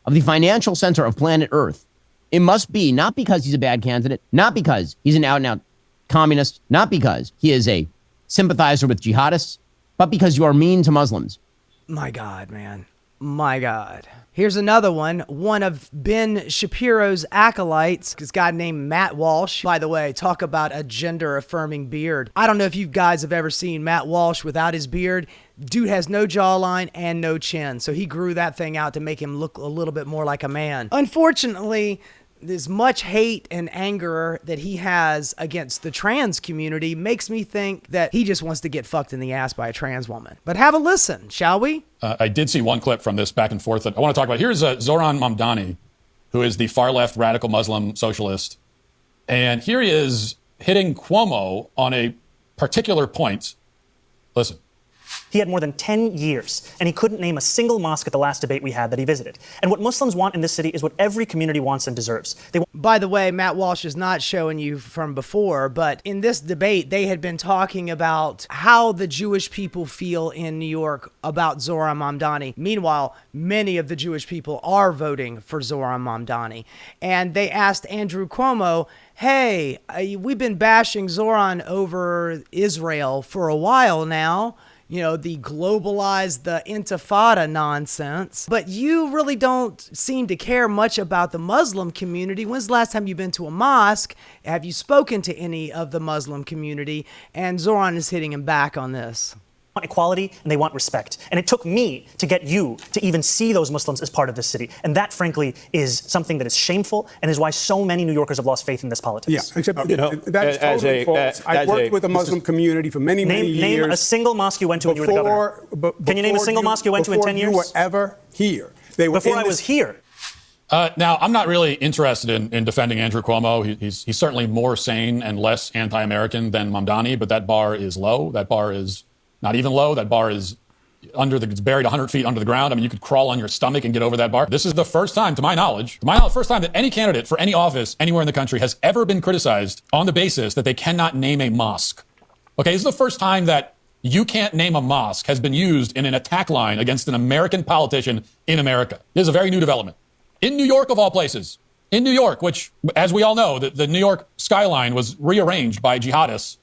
of the financial center of planet Earth, it must be not because he's a bad candidate, not because he's an out-and-out communist, not because he is a sympathizer with jihadists, but because you are mean to Muslims. My God, man. My God. Here's another one. One of Ben Shapiro's acolytes, this guy named Matt Walsh. By the way, talk about a gender-affirming beard. I don't know if you guys have ever seen Matt Walsh without his beard. Dude has no jawline and no chin, so he grew that thing out to make him look a little bit more like a man. Unfortunately, as much hate and anger that he has against the trans community makes me think that he just wants to get fucked in the ass by a trans woman. But have a listen, shall we? I did see one clip from this back and forth that I want to talk about. Here's Zohran Mamdani, who is the far-left radical Muslim socialist. And here he is hitting Cuomo on a particular point. Listen. He had more than 10 years, and he couldn't name a single mosque at the last debate we had that he visited. And what Muslims want in this city is what every community wants and deserves. By the way, Matt Walsh is not showing you from before, but in this debate, they had been talking about how the Jewish people feel in New York about Zohran Mamdani. Meanwhile, many of the Jewish people are voting for Zohran Mamdani. And they asked Andrew Cuomo, hey, we've been bashing Zohran over Israel for a while now. You know, the globalized, the intifada nonsense. But you really don't seem to care much about the Muslim community. When's the last time you've been to a mosque? Have you spoken to any of the Muslim community? And Zohran is hitting him back on this. Want equality and they want respect. And it took me to get you to even see those Muslims as part of this city. And that, frankly, is something that is shameful and is why so many New Yorkers have lost faith in this politics. Yeah, except that's totally false. I've worked with the Muslim community for many years. Name a single mosque you went to when you were the governor. Can you name a single mosque you went to in 10 years? Before you were ever here. Before I was here. Now, I'm not really interested in defending Andrew Cuomo. He's certainly more sane and less anti-American than Mamdani, but that bar is low. That bar is not even low. That bar is it's buried 100 feet under the ground. I mean, you could crawl on your stomach and get over that bar. This is the first time, to my knowledge, first time that any candidate for any office anywhere in the country has ever been criticized on the basis that they cannot name a mosque. Okay, this is the first time that you can't name a mosque has been used in an attack line against an American politician in America. This is a very new development. In New York, of all places. In New York, which, as we all know, the New York skyline was rearranged by jihadists.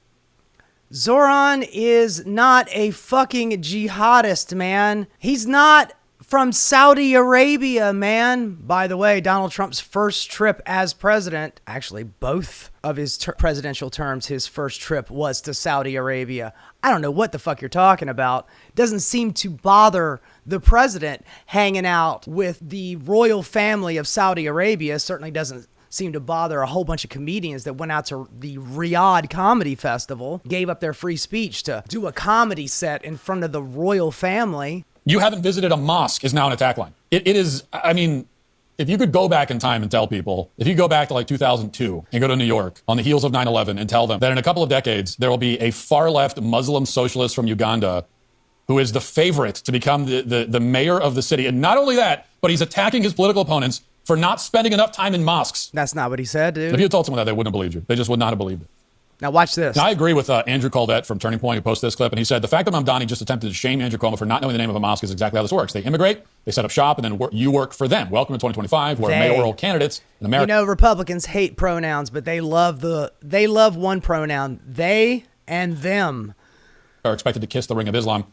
Zohran is not a fucking jihadist, man. He's not from Saudi Arabia, man. By the way, Donald Trump's first trip as president, actually both of his presidential terms, his first trip was to Saudi Arabia. I don't know what the fuck you're talking about. Doesn't seem to bother the president hanging out with the royal family of Saudi Arabia. Certainly doesn't seem to bother a whole bunch of comedians that went out to the Riyadh Comedy Festival, gave up their free speech to do a comedy set in front of the royal family. You haven't visited a mosque is now an attack line. It is, I mean, if you could go back in time and tell people, if you go back to like 2002 and go to New York on the heels of 9/11 and tell them that in a couple of decades, there will be a far-left Muslim socialist from Uganda who is the favorite to become the mayor of the city. And not only that, but he's attacking his political opponents for not spending enough time in mosques. That's not what he said, dude. If you had told someone that, they wouldn't have believed you. They just would not have believed it. Now watch this. Now, I agree with Andrew Colvette from Turning Point, who posted this clip, and he said the fact that Mamdani just attempted to shame Andrew Cuomo for not knowing the name of a mosque is exactly how this works. They immigrate, they set up shop, and then you work for them. Welcome to 2025, where mayoral candidates in America. You know, Republicans hate pronouns, but they love one pronoun, they and them. Are expected to kiss the ring of Islam.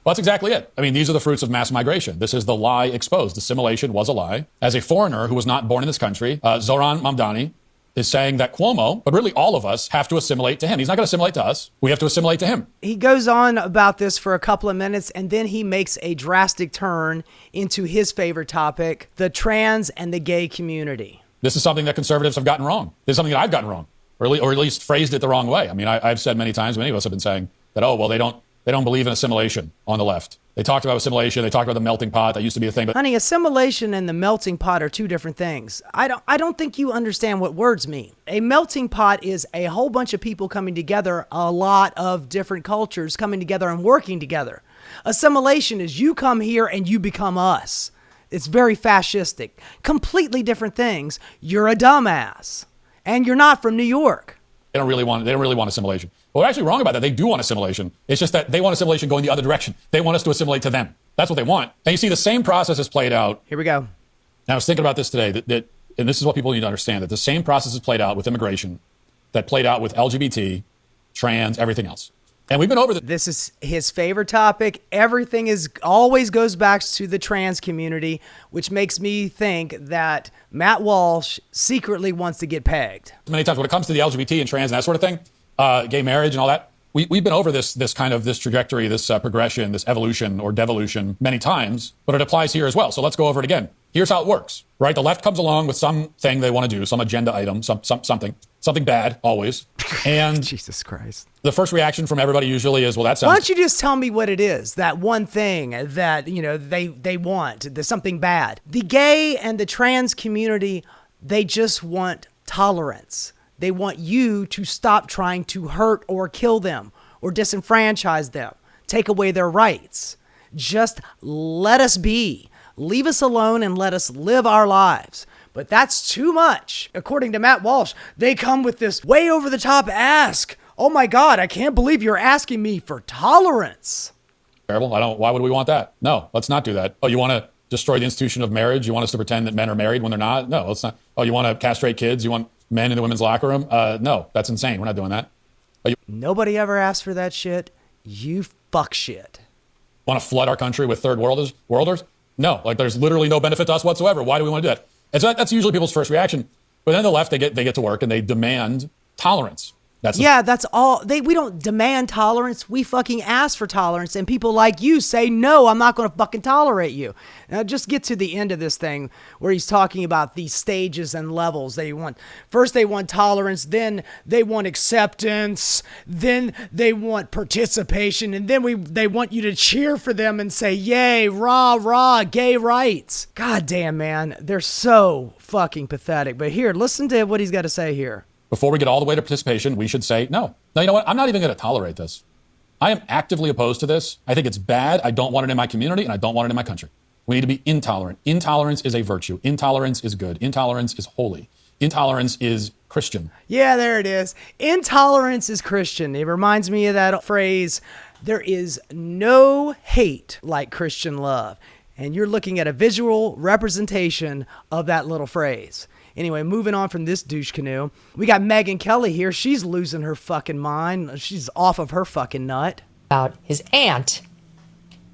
Well, that's exactly it. I mean, these are the fruits of mass migration. This is the lie exposed. Assimilation was a lie. As a foreigner who was not born in this country, Zohran Mamdani is saying that Cuomo, but really all of us, have to assimilate to him. He's not going to assimilate to us. We have to assimilate to him. He goes on about this for a couple of minutes, and then he makes a drastic turn into his favorite topic, the trans and the gay community. This is something that conservatives have gotten wrong. This is something that I've gotten wrong, or at least phrased it the wrong way. I mean, I've said many times, many of us have been saying that, oh, well, they don't believe in assimilation on the left. They talked about assimilation. They talked about the melting pot. That used to be a thing. But honey, assimilation and the melting pot are two different things. I don't think you understand what words mean. A melting pot is a whole bunch of people coming together, a lot of different cultures coming together and working together. Assimilation is you come here and you become us. It's very fascistic. Completely different things. You're a dumbass. And you're not from New York. They don't really want assimilation. Well, they're actually wrong about that. They do want assimilation. It's just that they want assimilation going the other direction. They want us to assimilate to them. That's what they want. And you see the same process has played out. Here we go. And I was thinking about this today, that and this is what people need to understand, that the same process has played out with immigration that played out with LGBT, trans, everything else. And we've been over this is his favorite topic. Everything always goes back to the trans community, which makes me think that Matt Walsh secretly wants to get pegged. Many times when it comes to the LGBT and trans and that sort of thing, gay marriage and all that, we've been over this trajectory, this progression, this evolution or devolution many times, but it applies here as well. So let's go over it again. Here's how it works, right? The left comes along with something they want to do, some agenda item, something bad, always. And Jesus Christ. The first reaction from everybody usually is, well, that sounds... Why don't you just tell me what it is, that one thing that, you know, they want, there's something bad. The gay and the trans community, they just want tolerance. They want you to stop trying to hurt or kill them or disenfranchise them, take away their rights. Just let us be. Leave us alone and let us live our lives. But that's too much. According to Matt Walsh, they come with this way over the top ask. Oh my God, I can't believe you're asking me for tolerance. Terrible. Why would we want that? No, let's not do that. Oh, you want to destroy the institution of marriage? You want us to pretend that men are married when they're not? No, let's not. Oh, you want to castrate kids? You want men in the women's locker room? No, that's insane. We're not doing that. Nobody ever asked for that shit. You fuck shit. Want to flood our country with third worlders? No, like there's literally no benefit to us whatsoever. Why do we want to do that? And so that's usually people's first reaction. But then the left, they get to work and they demand tolerance. That's all. We don't demand tolerance. We fucking ask for tolerance. And people like you say, no, I'm not going to fucking tolerate you. Now just get to the end of this thing where he's talking about these stages and levels first they want tolerance, then they want acceptance, then they want participation, and then they want you to cheer for them and say, yay, rah, rah, gay rights. God damn, man. They're so fucking pathetic. But here, listen to what he's got to say here. Before we get all the way to participation, we should say no. Now, you know what? I'm not even going to tolerate this. I am actively opposed to this. I think it's bad. I don't want it in my community, and I don't want it in my country. We need to be intolerant. Intolerance is a virtue. Intolerance is good. Intolerance is holy. Intolerance is Christian. Yeah, there it is. Intolerance is Christian. It reminds me of that phrase, there is no hate like Christian love. And you're looking at a visual representation of that little phrase. Anyway, moving on from this douche canoe, we got Megyn Kelly here. She's losing her fucking mind. She's off of her fucking nut. About his aunt.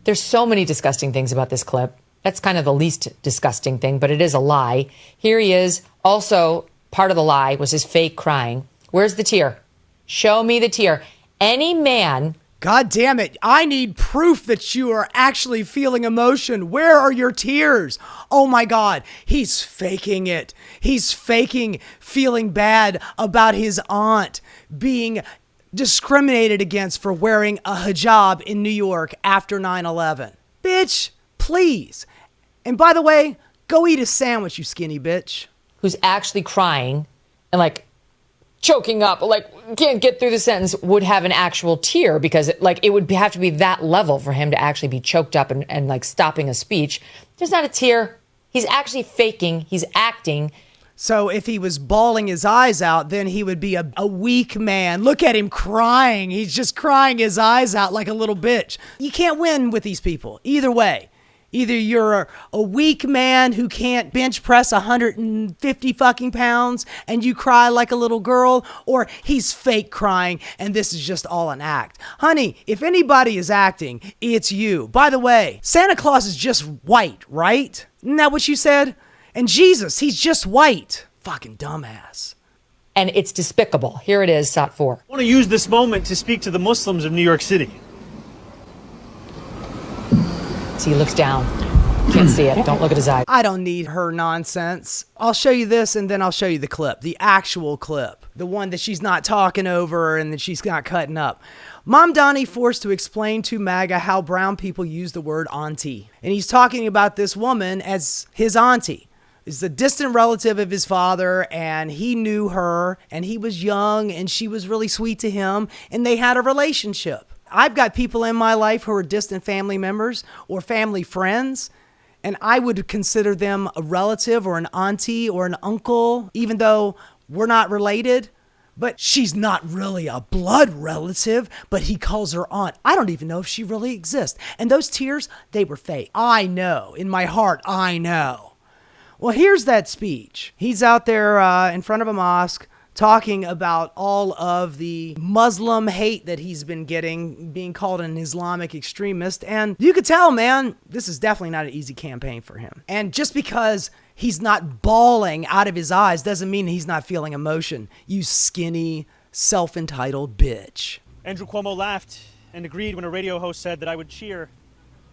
There's so many disgusting things about this clip. That's kind of the least disgusting thing, but it is a lie. Here he is. Also, part of the lie was his fake crying. Where's the tear? Show me the tear. Any man... God damn it. I need proof that you are actually feeling emotion. Where are your tears? Oh my God. He's faking it. He's faking feeling bad about his aunt being discriminated against for wearing a hijab in New York after 9/11. Bitch, please. And by the way, go eat a sandwich, you skinny bitch. Who's actually crying and choking up, can't get through the sentence, would have an actual tear because it would have to be that level for him to actually be choked up and stopping a speech. There's not a tear. He's actually faking. He's acting. So if he was bawling his eyes out, then he would be a weak man. Look at him crying. He's just crying his eyes out like a little bitch. You can't win with these people. Either way. Either you're a weak man who can't bench press 150 fucking pounds and you cry like a little girl, or he's fake crying and this is just all an act. Honey, if anybody is acting, it's you. By the way, Santa Claus is just white, right? Isn't that what you said? And Jesus, he's just white. Fucking dumbass. And it's despicable. Here it is, Sot 4. I want to use this moment to speak to the Muslims of New York City. See, he looks down. Can't see it. Don't look at his eye. I don't need her nonsense. I'll show you this and then I'll show you the clip. The actual clip. The one that she's not talking over and that she's not cutting up. Mamdani forced to explain to MAGA how brown people use the word auntie. And he's talking about this woman as his auntie. Is a distant relative of his father, and he knew her, and he was young, and she was really sweet to him, and they had a relationship. I've got people in my life who are distant family members or family friends, and I would consider them a relative or an auntie or an uncle, even though we're not related. But she's not really a blood relative, but he calls her aunt. I don't even know if she really exists. And those tears, they were fake. I know. In my heart, I know. Well, here's that speech. He's out there in front of a mosque talking about all of the Muslim hate that he's been getting, being called an Islamic extremist. And you could tell, man, this is definitely not an easy campaign for him. And just because he's not bawling out of his eyes doesn't mean he's not feeling emotion. You skinny, self-entitled bitch. Andrew Cuomo laughed and agreed when a radio host said that I would cheer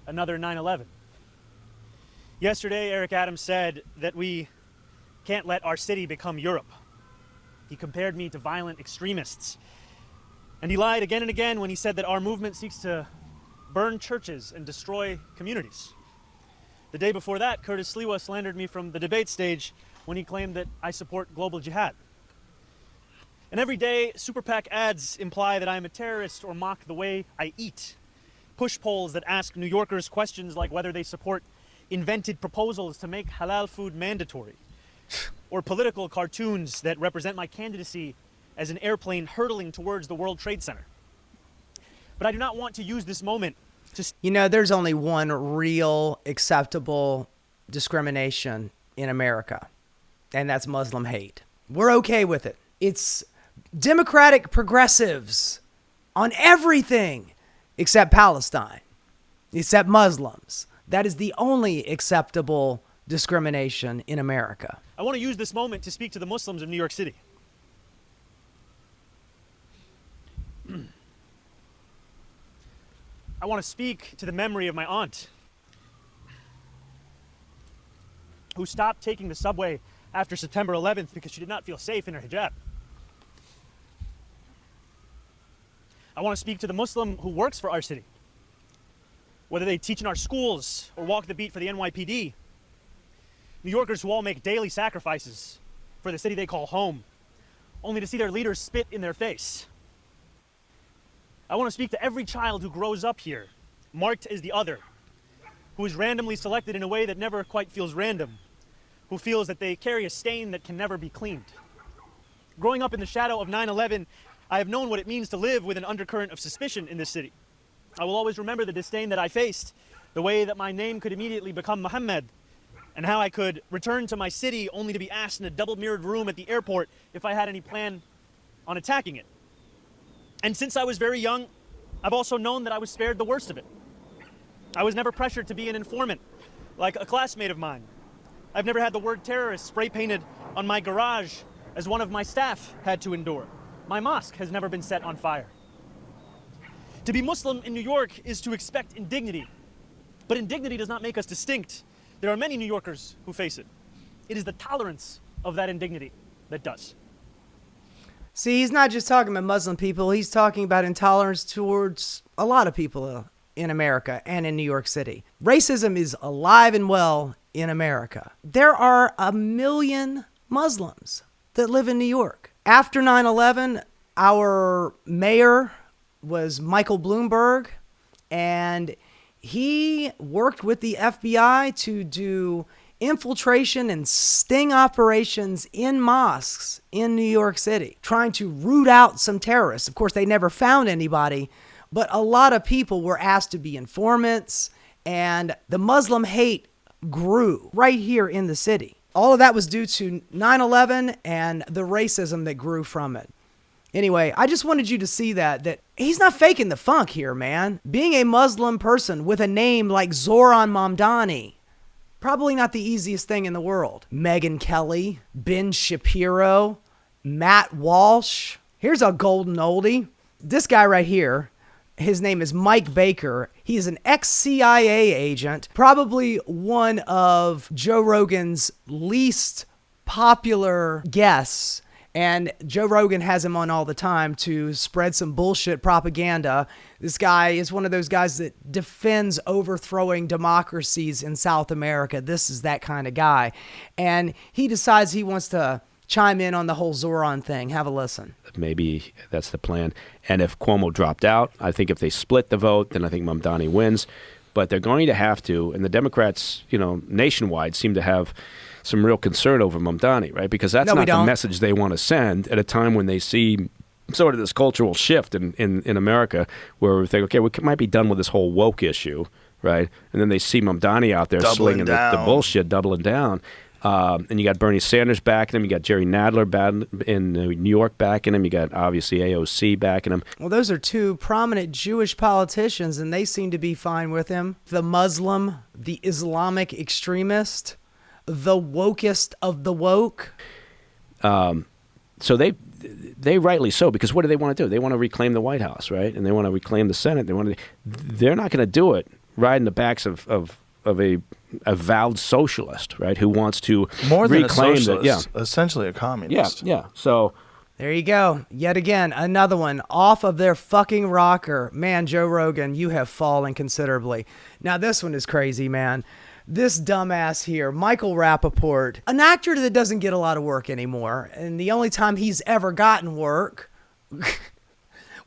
another 9/11. Yesterday, Eric Adams said that we can't let our city become Europe. He compared me to violent extremists. And he lied again and again when he said that our movement seeks to burn churches and destroy communities. The day before that, Curtis Sliwa slandered me from the debate stage when he claimed that I support global jihad. And every day, Super PAC ads imply that I'm a terrorist or mock the way I eat. Push polls that ask New Yorkers questions like whether they support invented proposals to make halal food mandatory, or political cartoons that represent my candidacy as an airplane hurtling towards the World Trade Center. But I do not want to use this moment to... You know, there's only one real acceptable discrimination in America, and that's Muslim hate. We're okay with it. It's Democratic progressives on everything except Palestine, except Muslims. That is the only acceptable discrimination in America. I want to use this moment to speak to the Muslims of New York City. want to speak to the memory of my aunt, who stopped taking the subway after September 11th because she did not feel safe in her hijab. I want to speak to the Muslim who works for our city, whether they teach in our schools or walk the beat for the NYPD. New Yorkers who all make daily sacrifices for the city they call home, only to see their leaders spit in their face. I want to speak to every child who grows up here, marked as the other, who is randomly selected in a way that never quite feels random, who feels that they carry a stain that can never be cleaned. Growing up in the shadow of 9/11, I have known what it means to live with an undercurrent of suspicion in this city. I will always remember the disdain that I faced, the way that my name could immediately become Muhammad, and how I could return to my city only to be asked in a double-mirrored room at the airport if I had any plan on attacking it. And since I was very young, I've also known that I was spared the worst of it. I was never pressured to be an informant, like a classmate of mine. I've never had the word terrorist spray-painted on my garage, as one of my staff had to endure. My mosque has never been set on fire. To be Muslim in New York is to expect indignity, but indignity does not make us distinct. There are many New Yorkers who face it. It is the tolerance of that indignity that does. See, he's not just talking about Muslim people. He's talking about intolerance towards a lot of people in America and in New York City. Racism is alive and well in America. There are 1 million Muslims that live in New York. After 9/11, our mayor was Michael Bloomberg, and he worked with the FBI to do infiltration and sting operations in mosques in New York City, trying to root out some terrorists. Of course, they never found anybody, but a lot of people were asked to be informants, and the Muslim hate grew right here in the city. All of that was due to 9/11 and the racism that grew from it. Anyway, I just wanted you to see that he's not faking the funk here, man. Being a Muslim person with a name like Zohran Mamdani, probably not the easiest thing in the world. Megyn Kelly, Ben Shapiro, Matt Walsh. Here's a golden oldie. This guy right here, his name is Mike Baker. He's an ex-CIA agent, probably one of Joe Rogan's least popular guests. And Joe Rogan has him on all the time to spread some bullshit propaganda. This guy is one of those guys that defends overthrowing democracies in South America. This is that kind of guy. And he decides he wants to chime in on the whole Zohran thing. Have a listen. Maybe that's the plan. And if Cuomo dropped out, I think if they split the vote, then I think Mamdani wins. But they're going to have to, and the Democrats, nationwide seem to have some real concern over Mamdani, right? Because that's not the message they want to send at a time when they see sort of this cultural shift in America where we think, okay, we might be done with this whole woke issue, right? And then they see Mamdani out there slinging the bullshit, doubling down. And you got Bernie Sanders backing him. You got Jerry Nadler in New York backing him. You got, obviously, AOC backing him. Well, those are two prominent Jewish politicians, and they seem to be fine with him. The Muslim, the Islamic extremist, the wokest of the woke. So they rightly so, because what do they want to do? They want to reclaim the White House, right? And they want to reclaim the Senate. They're not going to do it riding the backs of a avowed socialist, right? Who wants to more than reclaim a socialist, essentially a communist. Yeah. So there you go. Yet again, another one off of their fucking rocker. Man, Joe Rogan, you have fallen considerably. Now this one is crazy, man. This dumbass here, Michael Rappaport, an actor that doesn't get a lot of work anymore, and the only time he's ever gotten work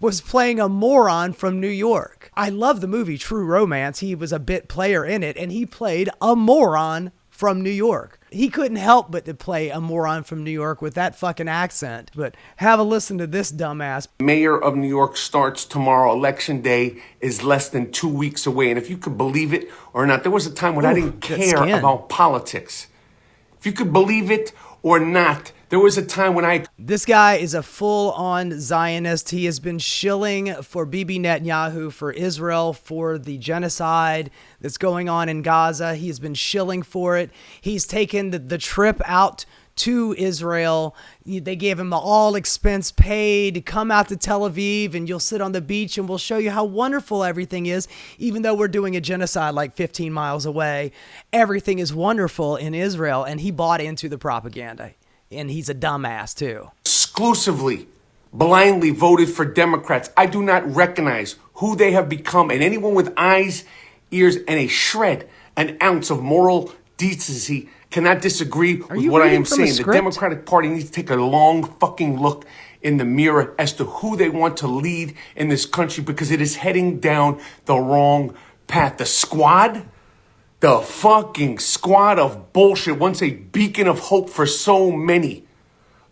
was playing a moron from New York. I love the movie True Romance. He was a bit player in it, and he played a moron from New York. He couldn't help but to play a moron from New York with that fucking accent. But have a listen to this dumbass. Mayor of New York starts tomorrow. Election day is less than 2 weeks away. And if you could believe it or not, there was a time when I didn't care about politics. If you could believe it or not, there was a time when This guy is a full-on Zionist. He has been shilling for Bibi Netanyahu, for Israel, for the genocide that's going on in Gaza. He has been shilling for it. He's taken the trip out to Israel. They gave him all expense paid, come out to Tel Aviv and you'll sit on the beach and we'll show you how wonderful everything is. Even though we're doing a genocide like 15 miles away, everything is wonderful in Israel. And he bought into the propaganda. And he's a dumbass too. Exclusively, blindly voted for Democrats. I do not recognize who they have become. And anyone with eyes, ears, and a shred, an ounce of moral decency cannot disagree with what I am saying. The Democratic Party needs to take a long fucking look in the mirror as to who they want to lead in this country, because it is heading down the wrong path. The squad, the fucking squad of bullshit, once a beacon of hope for so many,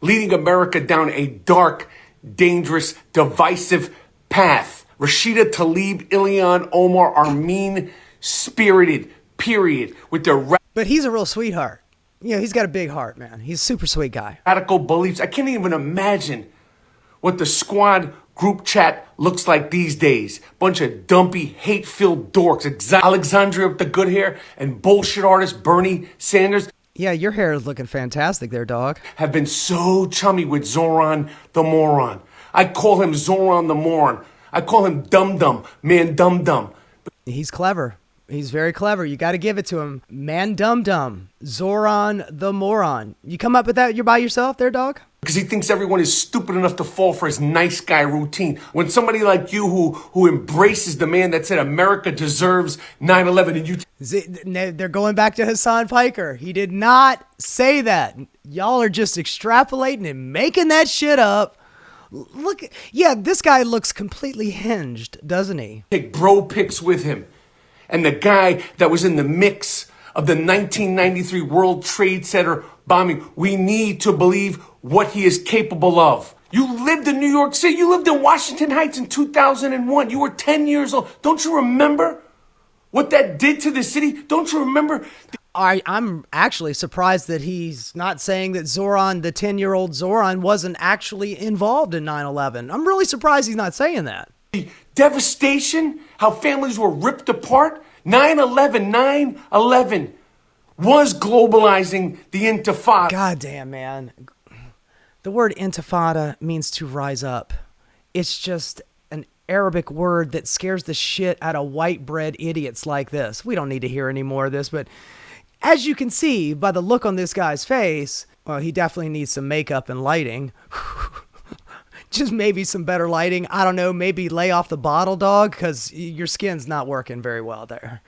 leading America down a dark, dangerous, divisive path. Rashida Tlaib, Ilhan Omar are mean-spirited, period, with their But he's a real sweetheart. You know, he's got a big heart, man. He's a super sweet guy. Radical beliefs. I can't even imagine what the squad group chat looks like these days. Bunch of dumpy, hate-filled dorks. Alexandria with the good hair and bullshit artist Bernie Sanders. Yeah, your hair is looking fantastic there, dog. Have been so chummy with Zohran the moron. I call him Zohran the moron. I call him Dum-Dum, man Dum-Dum. He's clever. He's very clever. You got to give it to him. Man Dum-Dum, Zohran the moron. You come up with that you're by yourself there, dog? Because he thinks everyone is stupid enough to fall for his nice guy routine. When somebody like you who embraces the man that said America deserves 9/11 and you... They're going back to Hassan Piker. He did not say that. Y'all are just extrapolating and making that shit up. Look, yeah, this guy looks completely hinged, doesn't he? Take bro pics with him. And the guy that was in the mix of the 1993 World Trade Center bombing, we need to believe what he is capable of. You lived in New York City. You lived in Washington Heights in 2001. You were 10 years old. Don't you remember what that did to the city? Don't you remember? I'm actually surprised that he's not saying that Zohran, the 10-year-old Zohran, wasn't actually involved in 9/11. I'm really surprised he's not saying that. The devastation, how families were ripped apart. 9/11 was globalizing the intifada. God damn, man. The word intifada means to rise up. It's just an Arabic word that scares the shit out of white bread idiots like this. We don't need to hear any more of this, but as you can see by the look on this guy's face, well, he definitely needs some makeup and lighting. Just maybe some better lighting. I don't know, maybe lay off the bottle, dog, because your skin's not working very well there.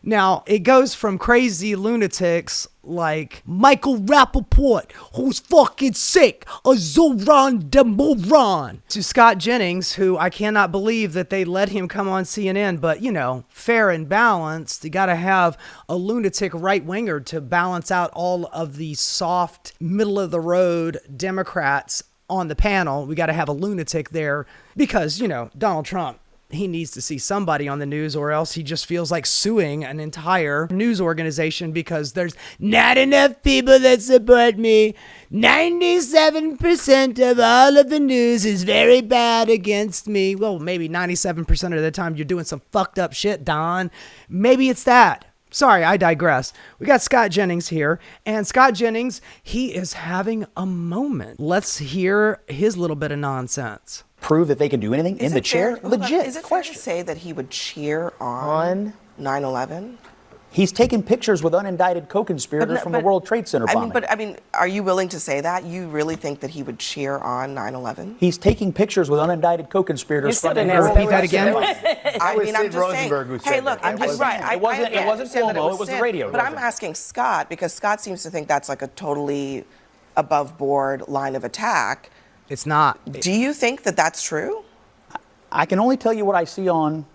Now, it goes from crazy lunatics like Michael Rappaport, who's fucking sick, a Zohran the moron, to Scott Jennings, who I cannot believe that they let him come on CNN, but, you know, fair and balanced. You got to have a lunatic right-winger to balance out all of the soft, middle-of-the-road Democrats on the panel. We got to have a lunatic there because, you know, Donald Trump, he needs to see somebody on the news, or else he just feels like suing an entire news organization because there's not enough people that support me. 97% of all of the news is very bad against me. Well, maybe 97% of the time you're doing some fucked up shit, Don. Maybe it's that. Sorry, I digress. We got Scott Jennings here, and Scott Jennings, he is having a moment. Let's hear his little bit of nonsense. Prove that they can do anything in the chair? Legit. Is it fair to say that he would cheer on 9/11? He's taken pictures with unindicted co-conspirators from the World Trade Center bombing. I mean, are you willing to say that? You really think that he would cheer on 9/11? He's taking pictures with unindicted co-conspirators from the World Trade Center. Repeat that again. I mean, I'm just saying. Hey, look, it wasn't Cuomo. It was the radio. But I'm asking Scott because Scott seems to think that's like a totally above board line of attack. It's not. Do you think that that's true? I can only tell you what I see on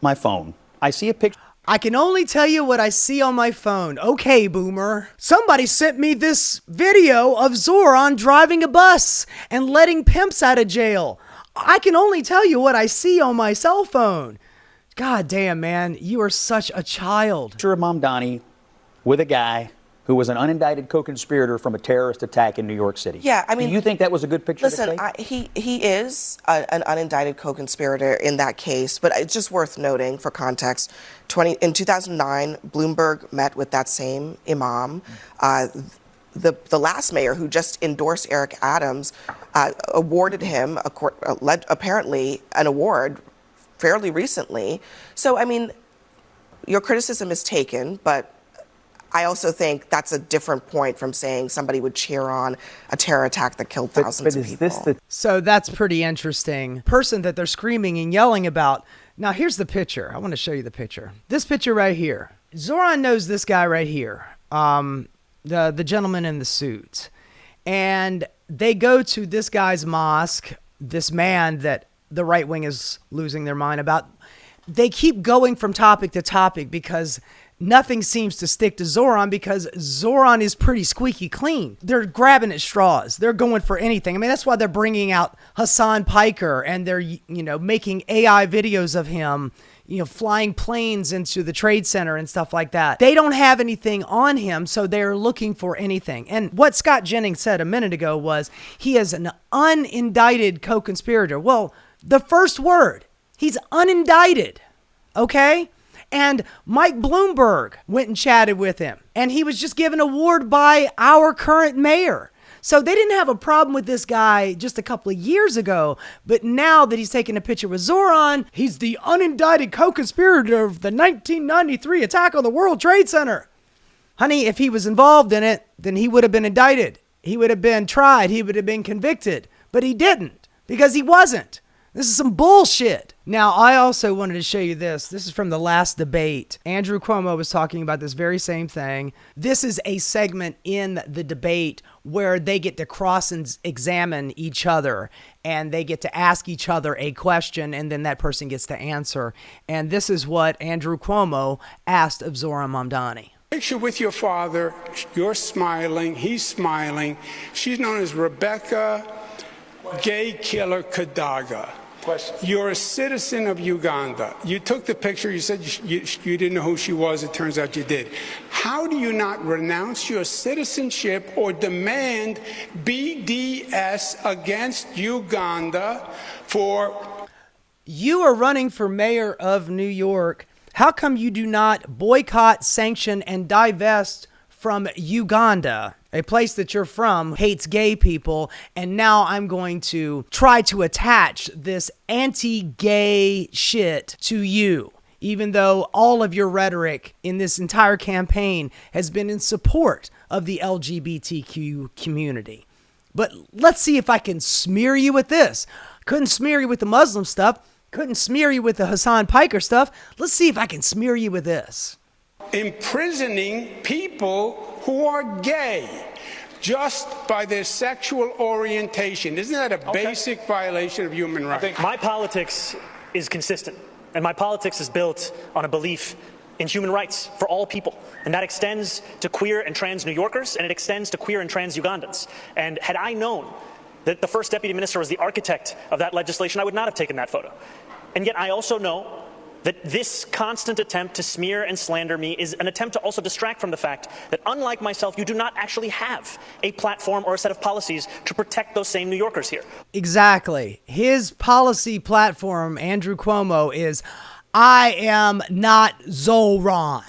my phone. I see a picture. I can only tell you what I see on my phone. Okay, boomer. Somebody sent me this video of Zohran driving a bus and letting pimps out of jail. I can only tell you what I see on my cell phone. God damn, man. You are such a child. Zohran Mamdani with a guy who was an unindicted co-conspirator from a terrorist attack in New York City. Yeah, I mean... Do you think that was a good picture to take? Listen, he is an unindicted co-conspirator in that case, but it's just worth noting for context. In 2009, Bloomberg met with that same imam. the last mayor who just endorsed Eric Adams awarded him apparently an award fairly recently. So, I mean, your criticism is taken, but I also think that's a different point from saying somebody would cheer on a terror attack that killed thousands of people. So that's pretty interesting. Person that they're screaming and yelling about. Now, here's the picture. I want to show you the picture. This picture right here. Zohran knows this guy right here, the gentleman in the suit. And they go to this guy's mosque, this man that the right wing is losing their mind about. They keep going from topic to topic because nothing seems to stick to Zohran, because Zohran is pretty squeaky clean. They're grabbing at straws. They're going for anything. I mean, that's why they're bringing out Hassan Piker, and they're, making AI videos of him, flying planes into the Trade Center and stuff like that. They don't have anything on him, so they're looking for anything. And what Scott Jennings said a minute ago was he is an unindicted co-conspirator. Well, the first word, he's unindicted, okay? And Mike Bloomberg went and chatted with him, and he was just given an award by our current mayor. So they didn't have a problem with this guy just a couple of years ago, but now that he's taking a picture with Zohran, he's the unindicted co-conspirator of the 1993 attack on the World Trade Center. Honey, if he was involved in it, then he would have been indicted. He would have been tried. He would have been convicted, but he didn't because he wasn't. This is some bullshit. Now, I also wanted to show you this. This is from the last debate. Andrew Cuomo was talking about this very same thing. This is a segment in the debate where they get to cross and examine each other, and they get to ask each other a question, and then that person gets to answer. And this is what Andrew Cuomo asked of Zohran Mamdani. Picture with your father. You're smiling. He's smiling. She's known as Rebecca Gay Killer Kadaga. You're a citizen of Uganda. You took the picture. You said you didn't know who she was. It turns out you did. How do you not renounce your citizenship or demand BDS against Uganda for... You are running for mayor of New York. How come you do not boycott, sanction, and divest from Uganda, a place that you're from, hates gay people, and now I'm going to try to attach this anti-gay shit to you, even though all of your rhetoric in this entire campaign has been in support of the LGBTQ community. But let's see if I can smear you with this. Couldn't smear you with the Muslim stuff. Couldn't smear you with the Hassan Piker stuff. Let's see if I can smear you with this. Imprisoning people who are gay just by their sexual orientation. Isn't that a basic violation of human rights? My politics is consistent, and my politics is built on a belief in human rights for all people. And that extends to queer and trans New Yorkers, and it extends to queer and trans Ugandans. And had I known that the first deputy minister was the architect of that legislation, I would not have taken that photo. And yet I also know that this constant attempt to smear and slander me is an attempt to also distract from the fact that, unlike myself, you do not actually have a platform or a set of policies to protect those same New Yorkers here. Exactly. His policy platform, Andrew Cuomo, is, I am not Zohran.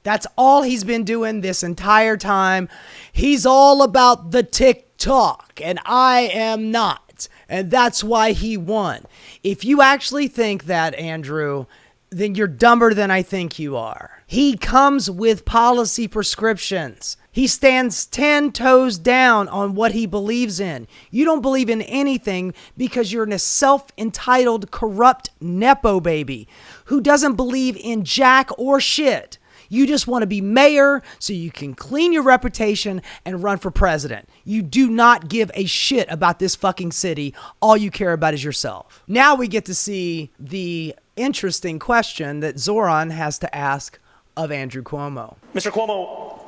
That's all he's been doing this entire time. He's all about the TikTok, and I am not. And that's why he won. If you actually think that, Andrew, then you're dumber than I think you are. He comes with policy prescriptions. He stands 10 toes down on what he believes in. You don't believe in anything because you're a self-entitled, corrupt Nepo baby who doesn't believe in jack or shit. You just want to be mayor so you can clean your reputation and run for president. You do not give a shit about this fucking city. All you care about is yourself. Now we get to see the interesting question that Zohran has to ask of Andrew Cuomo. Mr. Cuomo,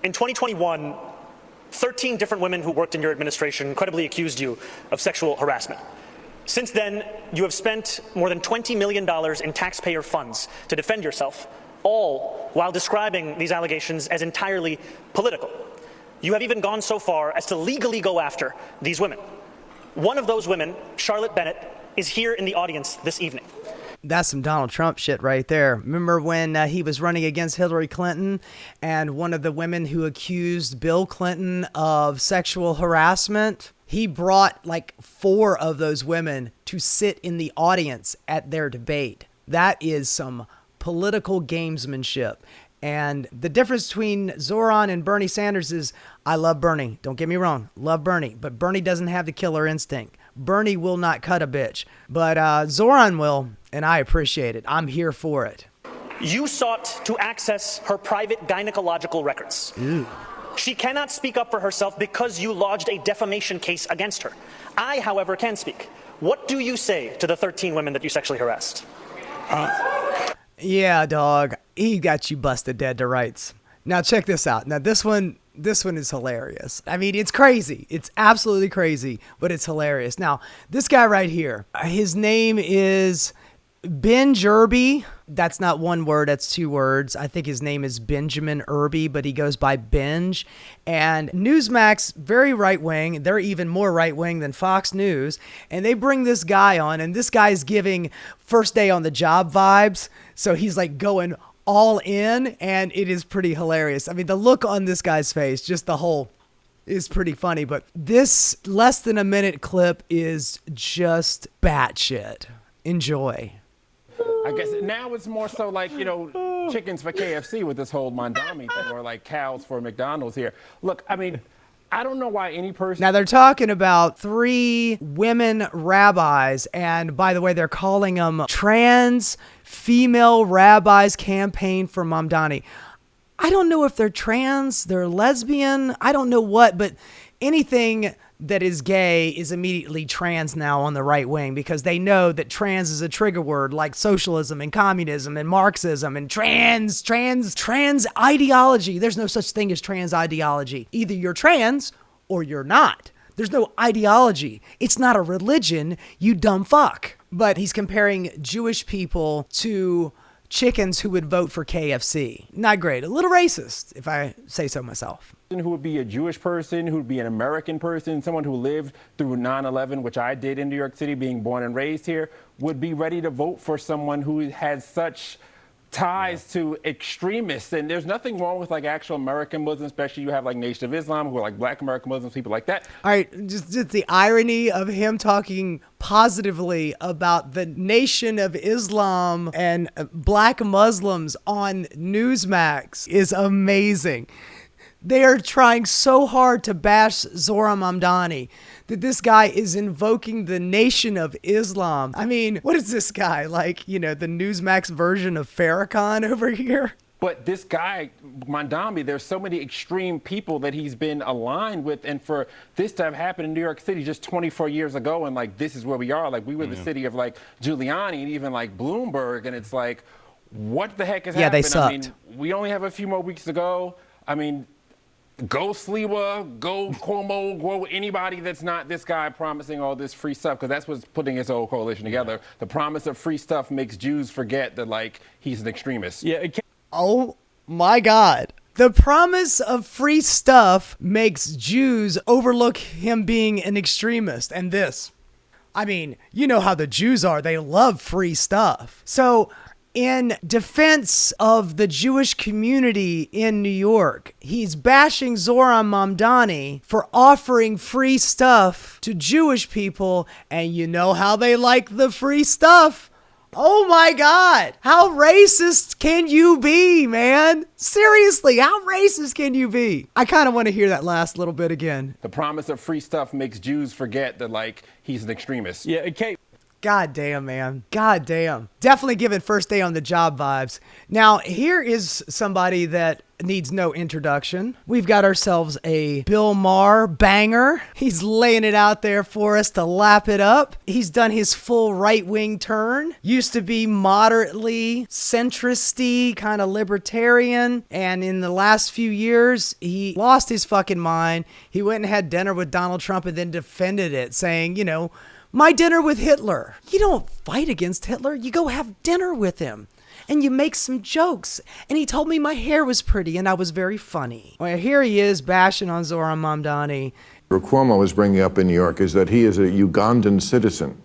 in 2021, 13 different women who worked in your administration credibly accused you of sexual harassment. Since then, you have spent more than $20 million in taxpayer funds to defend yourself, all while describing these allegations as entirely political. You have even gone so far as to legally go after these women. One of those women, Charlotte Bennett, is here in the audience this evening. That's some Donald Trump shit right there. Remember when he was running against Hillary Clinton and one of the women who accused Bill Clinton of sexual harassment? He brought like 4 of those women to sit in the audience at their debate. That is some political gamesmanship. And the difference between Zohran and Bernie Sanders is I love Bernie. Don't get me wrong. Love Bernie. But Bernie doesn't have the killer instinct. Bernie will not cut a bitch. But Zohran will, and I appreciate it. I'm here for it. You sought to access her private gynecological records. Ew. She cannot speak up for herself because you lodged a defamation case against her. I, however, can speak. What do you say to the 13 women that you sexually harassed? Yeah, dog. He got you busted dead to rights. Now check this out. Now this one is hilarious. I mean, it's crazy. It's absolutely crazy, but it's hilarious. Now, this guy right here, his name is Ben Irby. That's not one word, that's 2 words. I think his name is Benjamin Irby, but he goes by Benj. And Newsmax, very right-wing. They're even more right-wing than Fox News. And they bring this guy on, and this guy's giving first day on the job vibes. So he's like going all in, and it is pretty hilarious. I mean, the look on this guy's face, just the whole, is pretty funny. But this less than a minute clip is just batshit. Enjoy. I guess now it's more so like, chickens for KFC with this whole Mamdani thing, or like cows for McDonald's here. Look, I mean, I don't know why any person... Now, they're talking about 3 women rabbis, and by the way, they're calling them Trans Female Rabbis Campaign for Mamdani. I don't know if they're trans, they're lesbian, I don't know what, but anything that is gay is immediately trans now on the right wing, because they know that trans is a trigger word like socialism and communism and Marxism and trans ideology. There's no such thing as trans ideology. Either you're trans or you're not. There's no ideology. It's not a religion, you dumb fuck. But he's comparing Jewish people to chickens who would vote for KFC. Not great. A little racist, if I say so myself. Who would be a Jewish person, who would be an American person, someone who lived through 9/11, which I did in New York City, being born and raised here, would be ready to vote for someone who has such ties to extremists. And there's nothing wrong with like actual American Muslims, especially you have like Nation of Islam, who are like Black American Muslims, people like that. All right, just the irony of him talking positively about the Nation of Islam and Black Muslims on Newsmax is amazing. They are trying so hard to bash Zohran Mamdani that this guy is invoking the Nation of Islam. I mean, what is this guy, like, the Newsmax version of Farrakhan over here? But this guy, Mamdani, there's so many extreme people that he's been aligned with. And for this to have happened in New York City just 24 years ago, and like, this is where we are. Like, we were the city of like Giuliani and even like Bloomberg. And it's like, what the heck is happening? They sucked. I mean, we only have a few more weeks to go. I mean, go Sliwa, go Cuomo, go anybody that's not this guy promising all this free stuff, because that's what's putting his whole coalition together. The promise of free stuff makes Jews forget that, like, he's an extremist. Yeah. Oh, my God. The promise of free stuff makes Jews overlook him being an extremist. And this, I mean, you know how the Jews are. They love free stuff. So in defense of the Jewish community in New York, he's bashing Zohran Mamdani for offering free stuff to Jewish people, and you know how they like the free stuff. Oh my God, how racist can you be, man? Seriously, how racist can you be? I kind of want to hear that last little bit again. The promise of free stuff makes Jews forget that, like, he's an extremist. Yeah, okay. God damn, man. God damn. Definitely giving first day on the job vibes. Now, here is somebody that needs no introduction. We've got ourselves a Bill Maher banger. He's laying it out there for us to lap it up. He's done his full right-wing turn. Used to be moderately centrist-y, kind of libertarian. And in the last few years, he lost his fucking mind. He went and had dinner with Donald Trump and then defended it, saying, my dinner with Hitler. You don't fight against Hitler. You go have dinner with him. And you make some jokes. And he told me my hair was pretty and I was very funny. Well, here he is bashing on Zohran Mamdani. Cuomo is bringing up in New York is that he is a Ugandan citizen.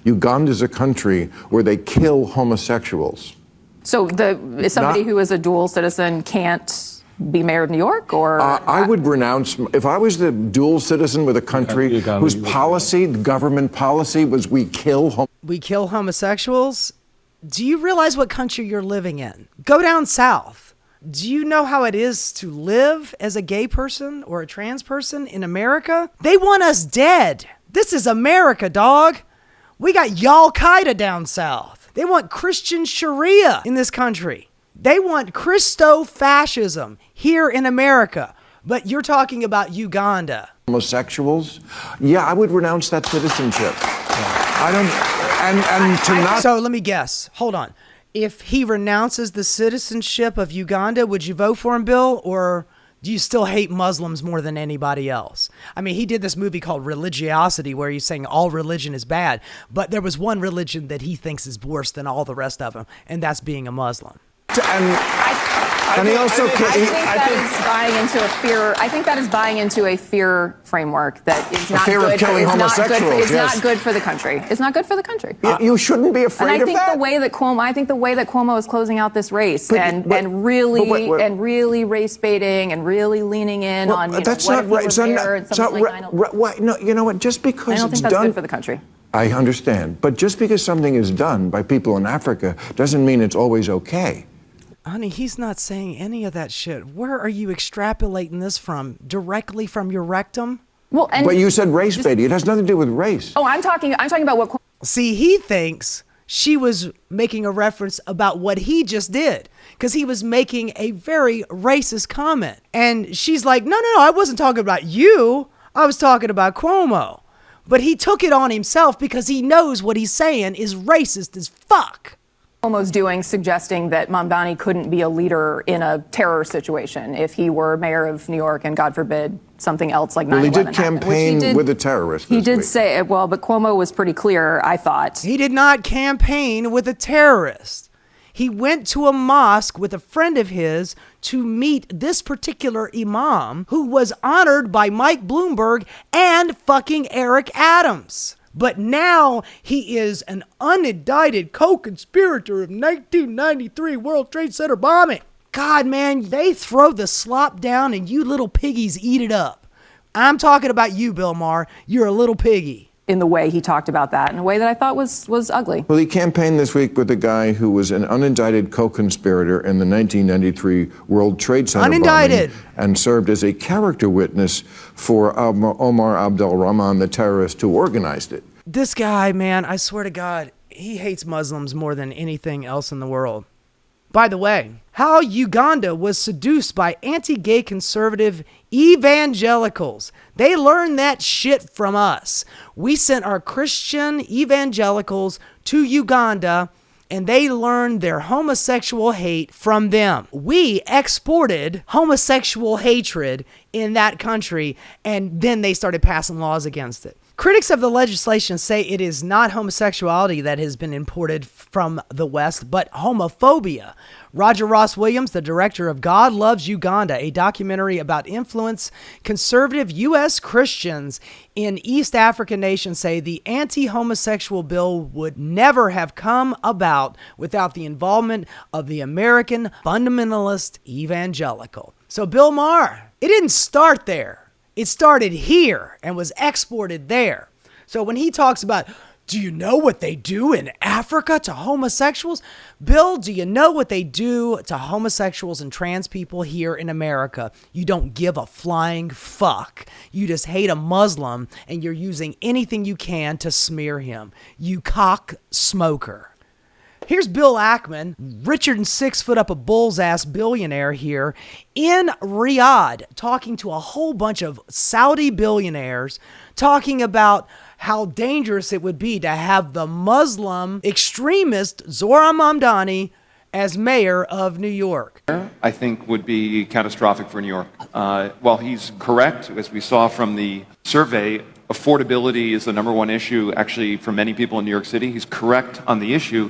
Uganda's a country where they kill homosexuals. So is somebody who is a dual citizen can't be mayor of New York, or? I would renounce, if I was the dual citizen with a country whose policy, government policy, was we kill homosexuals. Do you realize what country you're living in? Go down south. Do you know how it is to live as a gay person or a trans person in America? They want us dead. This is America, dog. We got Al-Qaeda down south. They want Christian Sharia in this country. They want Christo-fascism here in America. But you're talking about Uganda. Homosexuals? Yeah, I would renounce that citizenship. I don't, So let me guess. Hold on. If he renounces the citizenship of Uganda, would you vote for him, Bill? Or do you still hate Muslims more than anybody else? I mean, he did this movie called Religiosity where he's saying all religion is bad. But there was one religion that he thinks is worse than all the rest of them, and that's being a Muslim. I think that is buying into a fear framework that is not fear good. Of killing homosexuals. It's not good for the country. It's not good for the country. You shouldn't be afraid of that. And I think the way that Cuomo is closing out this race and really race baiting and really leaning in on that's what not if he were mayor and something like 9/11. No, you know what? Just because I don't it's think that's done good for the country. I understand, but just because something is done by people in Africa doesn't mean it's always okay. Honey, he's not saying any of that shit. Where are you extrapolating this from? Directly from your rectum? Well, but you said race baiting. It has nothing to do with race. Oh, I'm talking about what. See, he thinks she was making a reference about what he just did because he was making a very racist comment. And she's like, no, I wasn't talking about you. I was talking about Cuomo. But he took it on himself because he knows what he's saying is racist as fuck. Cuomo's doing, suggesting that Mamdani couldn't be a leader in a terror situation if he were mayor of New York and, God forbid, something else like 9/11 Well, he did happened, campaign with a terrorist. He did say, well, but Cuomo was pretty clear, I thought. He did not campaign with a terrorist. He went to a mosque with a friend of his to meet this particular imam who was honored by Mike Bloomberg and fucking Eric Adams. But now he is an unindicted co-conspirator of 1993 World Trade Center bombing. God, man, they throw the slop down and you little piggies eat it up. I'm talking about you, Bill Maher. You're a little piggy. In the way he talked about that, in a way that I thought was ugly. Well, he campaigned this week with a guy who was an unindicted co-conspirator in the 1993 World Trade Center bombing and served as a character witness for Omar Abdel Rahman, the terrorist who organized it. This guy, man, I swear to God, he hates Muslims more than anything else in the world. By the way, how Uganda was seduced by anti-gay conservative evangelicals. They learned that shit from us. We sent our Christian evangelicals to Uganda and they learned their homosexual hate from them. We exported homosexual hatred in that country and then they started passing laws against it. Critics of the legislation say it is not homosexuality that has been imported from the West, but homophobia. Roger Ross Williams, the director of God Loves Uganda, a documentary about influence conservative U.S. Christians in East African nations, say the anti-homosexual bill would never have come about without the involvement of the American fundamentalist evangelical. So Bill Maher, it didn't start there. It started here and was exported there. So when he talks about, do you know what they do in Africa to homosexuals? Bill, do you know what they do to homosexuals and trans people here in America? You don't give a flying fuck. You just hate a Muslim and you're using anything you can to smear him. You cock smoker. Here's Bill Ackman, Richard and 6 foot up a bull's ass billionaire here in Riyadh, talking to a whole bunch of Saudi billionaires, talking about how dangerous it would be to have the Muslim extremist Zohran Mamdani as mayor of New York. I think would be catastrophic for New York. While he's correct, as we saw from the survey, affordability is the number one issue actually for many people in New York City. He's correct on the issue,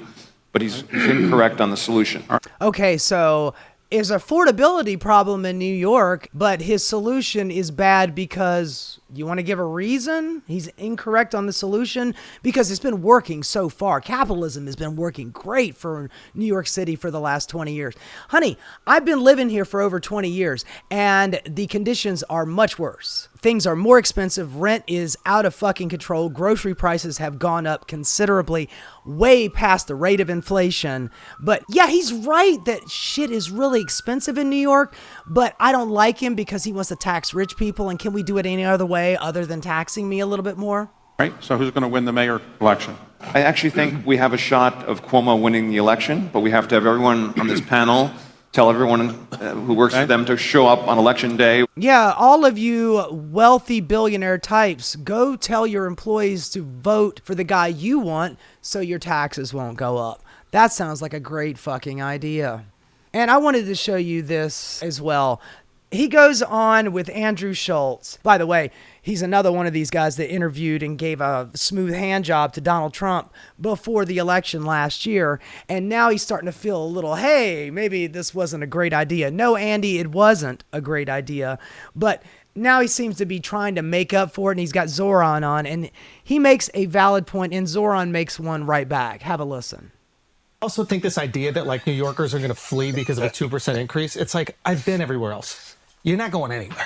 but he's incorrect on the solution. Okay, so is affordability problem in New York, but his solution is bad because You want to give a reason? He's incorrect on the solution because it's been working so far. Capitalism has been working great for New York City for the last 20 years. Honey, I've been living here for over 20 years and the conditions are much worse. Things are more expensive. Rent is out of fucking control. Grocery prices have gone up considerably, way past the rate of inflation. But yeah, he's right that shit is really expensive in New York, but I don't like him because he wants to tax rich people. And can we do it any other way other than taxing me a little bit more? Right, so who's going to win the mayor election? I actually think we have a shot of Cuomo winning the election, but we have to have everyone on this panel tell everyone who works for them to show up on election day. Yeah, all of you wealthy billionaire types, go tell your employees to vote for the guy you want so your taxes won't go up. That sounds like a great fucking idea. And I wanted to show you this as well. He goes on with Andrew Schultz. By the way, he's another one of these guys that interviewed and gave a smooth hand job to Donald Trump before the election last year. And now he's starting to feel a little, hey, maybe this wasn't a great idea. No, Andy, it wasn't a great idea. But now he seems to be trying to make up for it, and he's got Zohran on. And he makes a valid point, and Zohran makes one right back. Have a listen. I also think this idea that like New Yorkers are going to flee because of a 2% increase, it's like, I've been everywhere else. You're not going anywhere.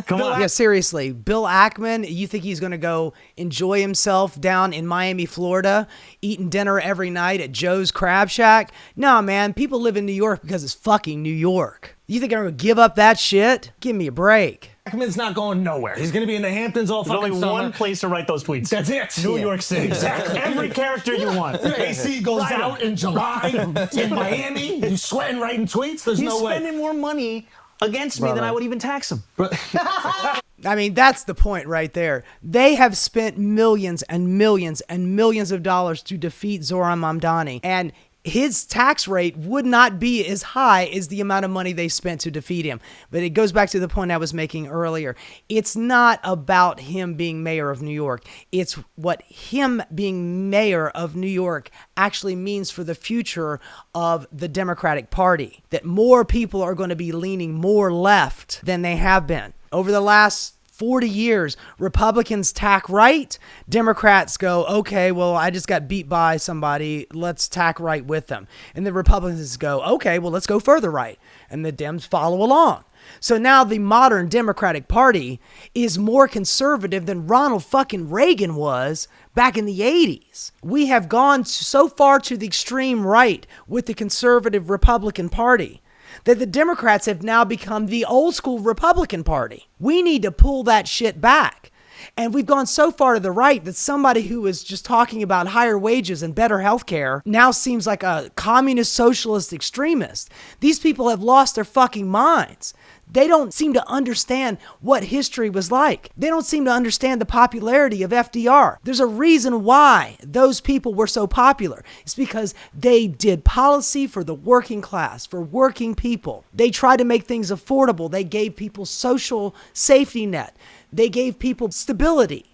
Come on. Yeah, seriously. Bill Ackman, you think he's going to go enjoy himself down in Miami, Florida, eating dinner every night at Joe's Crab Shack? No, man. People live in New York because it's fucking New York. You think I'm going to give up that shit? Give me a break. Ackman's not going nowhere. He's going to be in the Hamptons all fucking There's only summer. one place to write those tweets. That's it. New York City. Exactly. Every character you want. Your AC goes out in July in Miami. You sweating writing tweets? There's no way. He's spending more money against me than I would even tax him. I mean, that's the point right there. They have spent millions and millions and millions of dollars to defeat Zohran Mamdani. And his tax rate would not be as high as the amount of money they spent to defeat him. But it goes back to the point I was making earlier. It's not about him being mayor of New York. It's what him being mayor of New York actually means for the future of the Democratic Party. That more people are going to be leaning more left than they have been. Over the last 40 years, Republicans tack right. Democrats go, okay, well, I just got beat by somebody. Let's tack right with them. And the Republicans go, okay, well, let's go further right. And the Dems follow along. So now the modern Democratic Party is more conservative than Ronald fucking Reagan was back in the 80s. We have gone so far to the extreme right with the conservative Republican Party that the Democrats have now become the old school Republican Party. We need to pull that shit back. And we've gone so far to the right that somebody who is just talking about higher wages and better health care now seems like a communist socialist extremist. These people have lost their fucking minds. They don't seem to understand what history was like. They don't seem to understand the popularity of FDR. There's a reason why those people were so popular. It's because they did policy for the working class, for working people. They tried to make things affordable. They gave people social safety net. They gave people stability.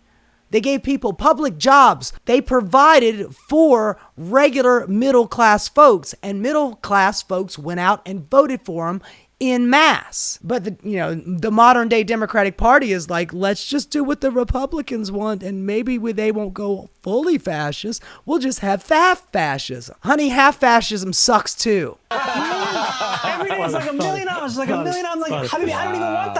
They gave people public jobs. They provided for regular middle class folks, and middle class folks went out and voted for them in mass. But the modern day Democratic Party is like, let's just do what the Republicans want, and maybe they won't go fully fascist. We'll just have half fascism. Honey, half fascism sucks too. Every day it's like $1 million. It's like $1 million. I'm like, Habibi, I don't even want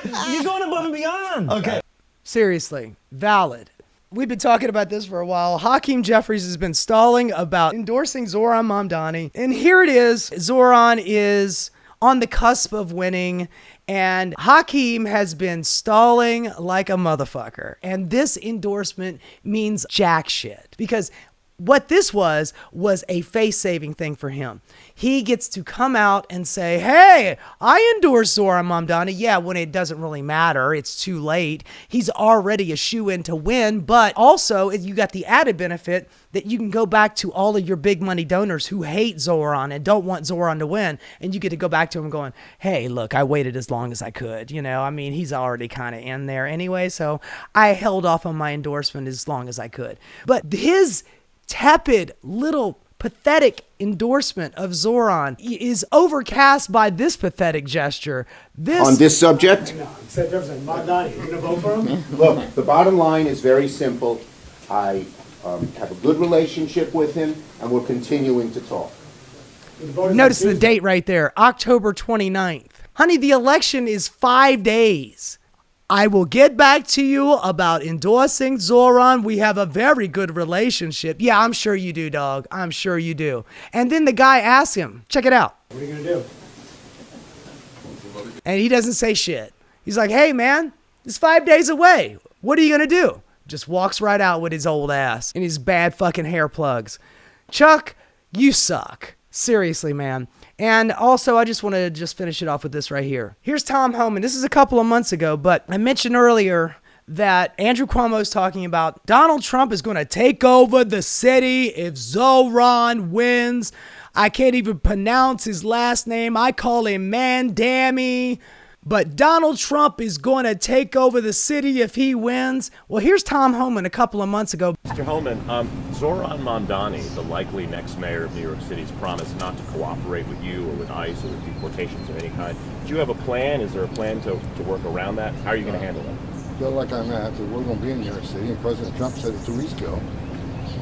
that. You're going above and beyond. Okay. Seriously, valid. We've been talking about this for a while. Hakeem Jeffries has been stalling about endorsing Zohran Mamdani. And here it is. Zohran is on the cusp of winning, and Hakeem has been stalling like a motherfucker. And this endorsement means jack shit, because what this was a face-saving thing for him. He gets to come out and say, hey, I endorse Zohran Mamdani. Yeah, when it doesn't really matter, it's too late. He's already a shoo-in to win, but also you got the added benefit that you can go back to all of your big money donors who hate Zohran and don't want Zohran to win, and you get to go back to him going, hey, look, I waited as long as I could. He's already kind of in there anyway, so I held off on my endorsement as long as I could. But his tepid little pathetic endorsement of Zohran is overcast by this pathetic gesture. On this subject? Said Representative Mamdani, you're going to vote for him? Look, the bottom line is very simple. I have a good relationship with him, and we're continuing to talk. Notice the date right there, October 29th. Honey, the election is 5 days. I will get back to you about endorsing Zohran. We have a very good relationship. Yeah, I'm sure you do, dog. I'm sure you do. And then the guy asks him, check it out. What are you going to do? And he doesn't say shit. He's like, hey, man, it's 5 days away. What are you going to do? Just walks right out with his old ass and his bad fucking hair plugs. Chuck, you suck. Seriously, man. And also, I just want to finish it off with this right here. Here's Tom Homan. This is a couple of months ago, but I mentioned earlier that Andrew Cuomo is talking about Donald Trump is going to take over the city if Zohran wins. I can't even pronounce his last name. I call him Mamdani. But Donald Trump is going to take over the city if he wins. Well, here's Tom Homan a couple of months ago. Mr. Homan, Zohran Mamdani, the likely next mayor of New York City's promised not to cooperate with you or with ICE or with deportations of any kind. Do you have a plan? Is there a plan to work around that? How are you going to handle it? Feel like I'm at, we're going to be in New York City, and President Trump said it 2 weeks ago.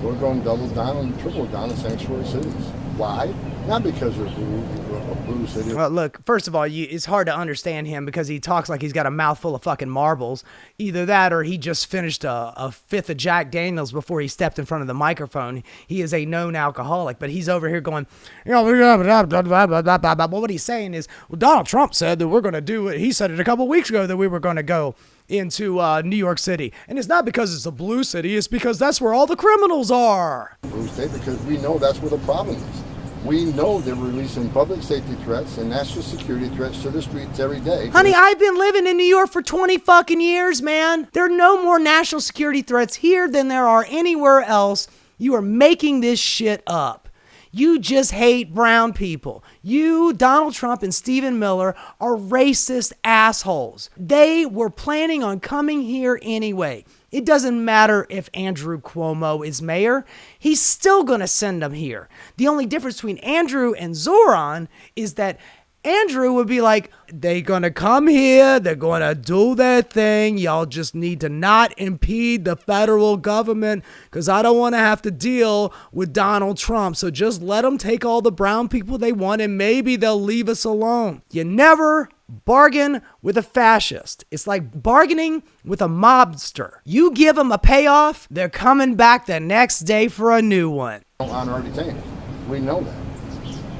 We're going to double down and triple down in sanctuary cities. Why? Not because they're a blue city. Well, look, first of all, it's hard to understand him because he talks like he's got a mouthful of fucking marbles. Either that or he just finished a fifth of Jack Daniels before he stepped in front of the microphone. He is a known alcoholic, but he's over here going, what he's saying is, well, Donald Trump said that we're going to do it. He said it a couple weeks ago that we were going to go into New York City. And it's not because it's a blue city, it's because that's where all the criminals are. Blue state, because we know that's where the problem is. We know they're releasing public safety threats and national security threats to the streets every day. Honey, I've been living in New York for 20 fucking years, man. There are no more national security threats here than there are anywhere else. You are making this shit up. You just hate brown people. You, Donald Trump, and Stephen Miller are racist assholes. They were planning on coming here anyway. It doesn't matter if Andrew Cuomo is mayor. He's still going to send them here. The only difference between Andrew and Zohran is that Andrew would be like, they're going to come here. They're going to do their thing. Y'all just need to not impede the federal government because I don't want to have to deal with Donald Trump. So just let them take all the brown people they want and maybe they'll leave us alone. You never bargain with a fascist. It's like bargaining with a mobster. You give them a payoff, they're coming back the next day for a new one. Don't honor our detainees. We know that.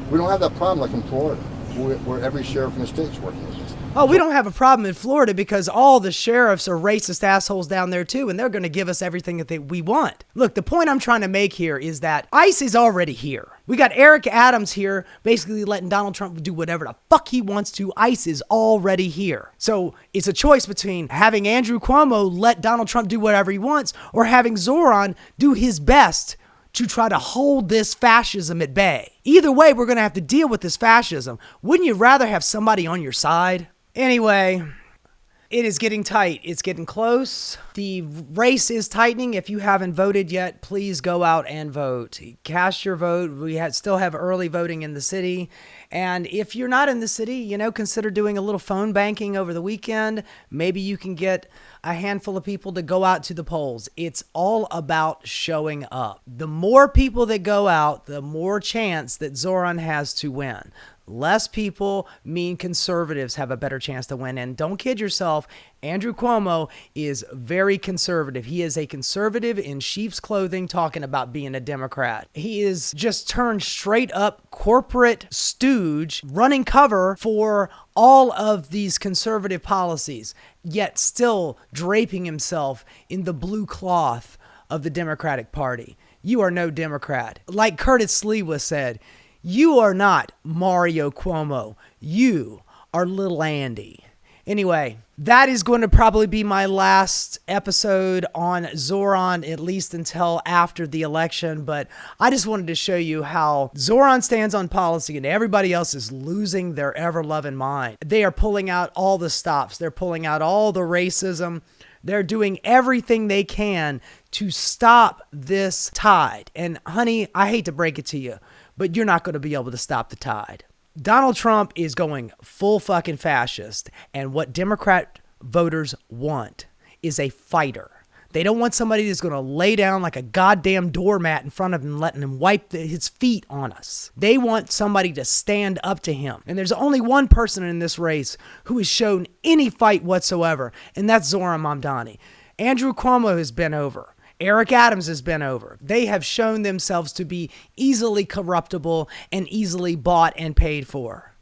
We don't have that problem like in Florida, where every sheriff in the state's working with this. Oh, we don't have a problem in Florida because all the sheriffs are racist assholes down there too, and they're going to give us everything that we want. Look, the point I'm trying to make here is that ICE is already here. We got Eric Adams here basically letting Donald Trump do whatever the fuck he wants to. ICE is already here. So it's a choice between having Andrew Cuomo let Donald Trump do whatever he wants or having Zohran do his best to try to hold this fascism at bay. Either way, we're going to have to deal with this fascism. Wouldn't you rather have somebody on your side? Anyway, it is getting tight. It's getting close. The race is tightening. If you haven't voted yet, please go out and vote. Cast your vote. We still have early voting in the city. And if you're not in the city, consider doing a little phone banking over the weekend. Maybe you can get a handful of people to go out to the polls. It's all about showing up. The more people that go out, the more chance that Zohran has to win. Less people mean conservatives have a better chance to win. And don't kid yourself, Andrew Cuomo is very conservative. He is a conservative in sheep's clothing talking about being a Democrat. He is just turned straight up corporate stooge running cover for all of these conservative policies, yet still draping himself in the blue cloth of the Democratic Party. You are no Democrat. Like Curtis Sliwa said, you are not Mario Cuomo. You are little Andy. Anyway, that is going to probably be my last episode on Zohran, at least until after the election. But I just wanted to show you how Zohran stands on policy and everybody else is losing their ever-loving mind. They are pulling out all the stops. They're pulling out all the racism. They're doing everything they can to stop this tide. And honey, I hate to break it to you, but you're not going to be able to stop the tide. Donald Trump is going full fucking fascist. And what Democrat voters want is a fighter. They don't want somebody that's going to lay down like a goddamn doormat in front of him, letting him wipe his feet on us. They want somebody to stand up to him. And there's only one person in this race who has shown any fight whatsoever, and that's Zohran Mamdani. Andrew Cuomo has been over. Eric Adams has been over. They have shown themselves to be easily corruptible and easily bought and paid for.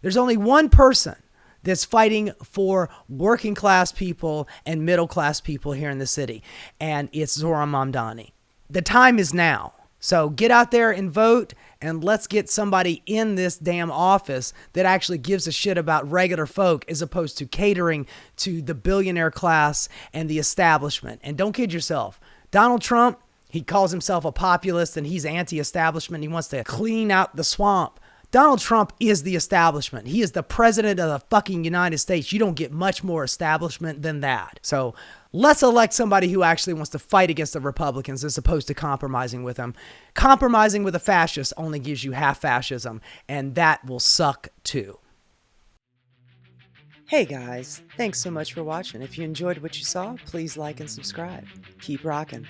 There's only one person that's fighting for working class people and middle class people here in the city, and it's Zohran Mamdani. The time is now. So get out there and vote, and let's get somebody in this damn office that actually gives a shit about regular folk as opposed to catering to the billionaire class and the establishment. And don't kid yourself. Donald Trump, he calls himself a populist and he's anti-establishment. He wants to clean out the swamp. Donald Trump is the establishment. He is the president of the fucking United States. You don't get much more establishment than that. So let's elect somebody who actually wants to fight against the Republicans as opposed to compromising with them. Compromising with a fascist only gives you half fascism, and that will suck too. Hey guys, thanks so much for watching. If you enjoyed what you saw, please like and subscribe. Keep rocking.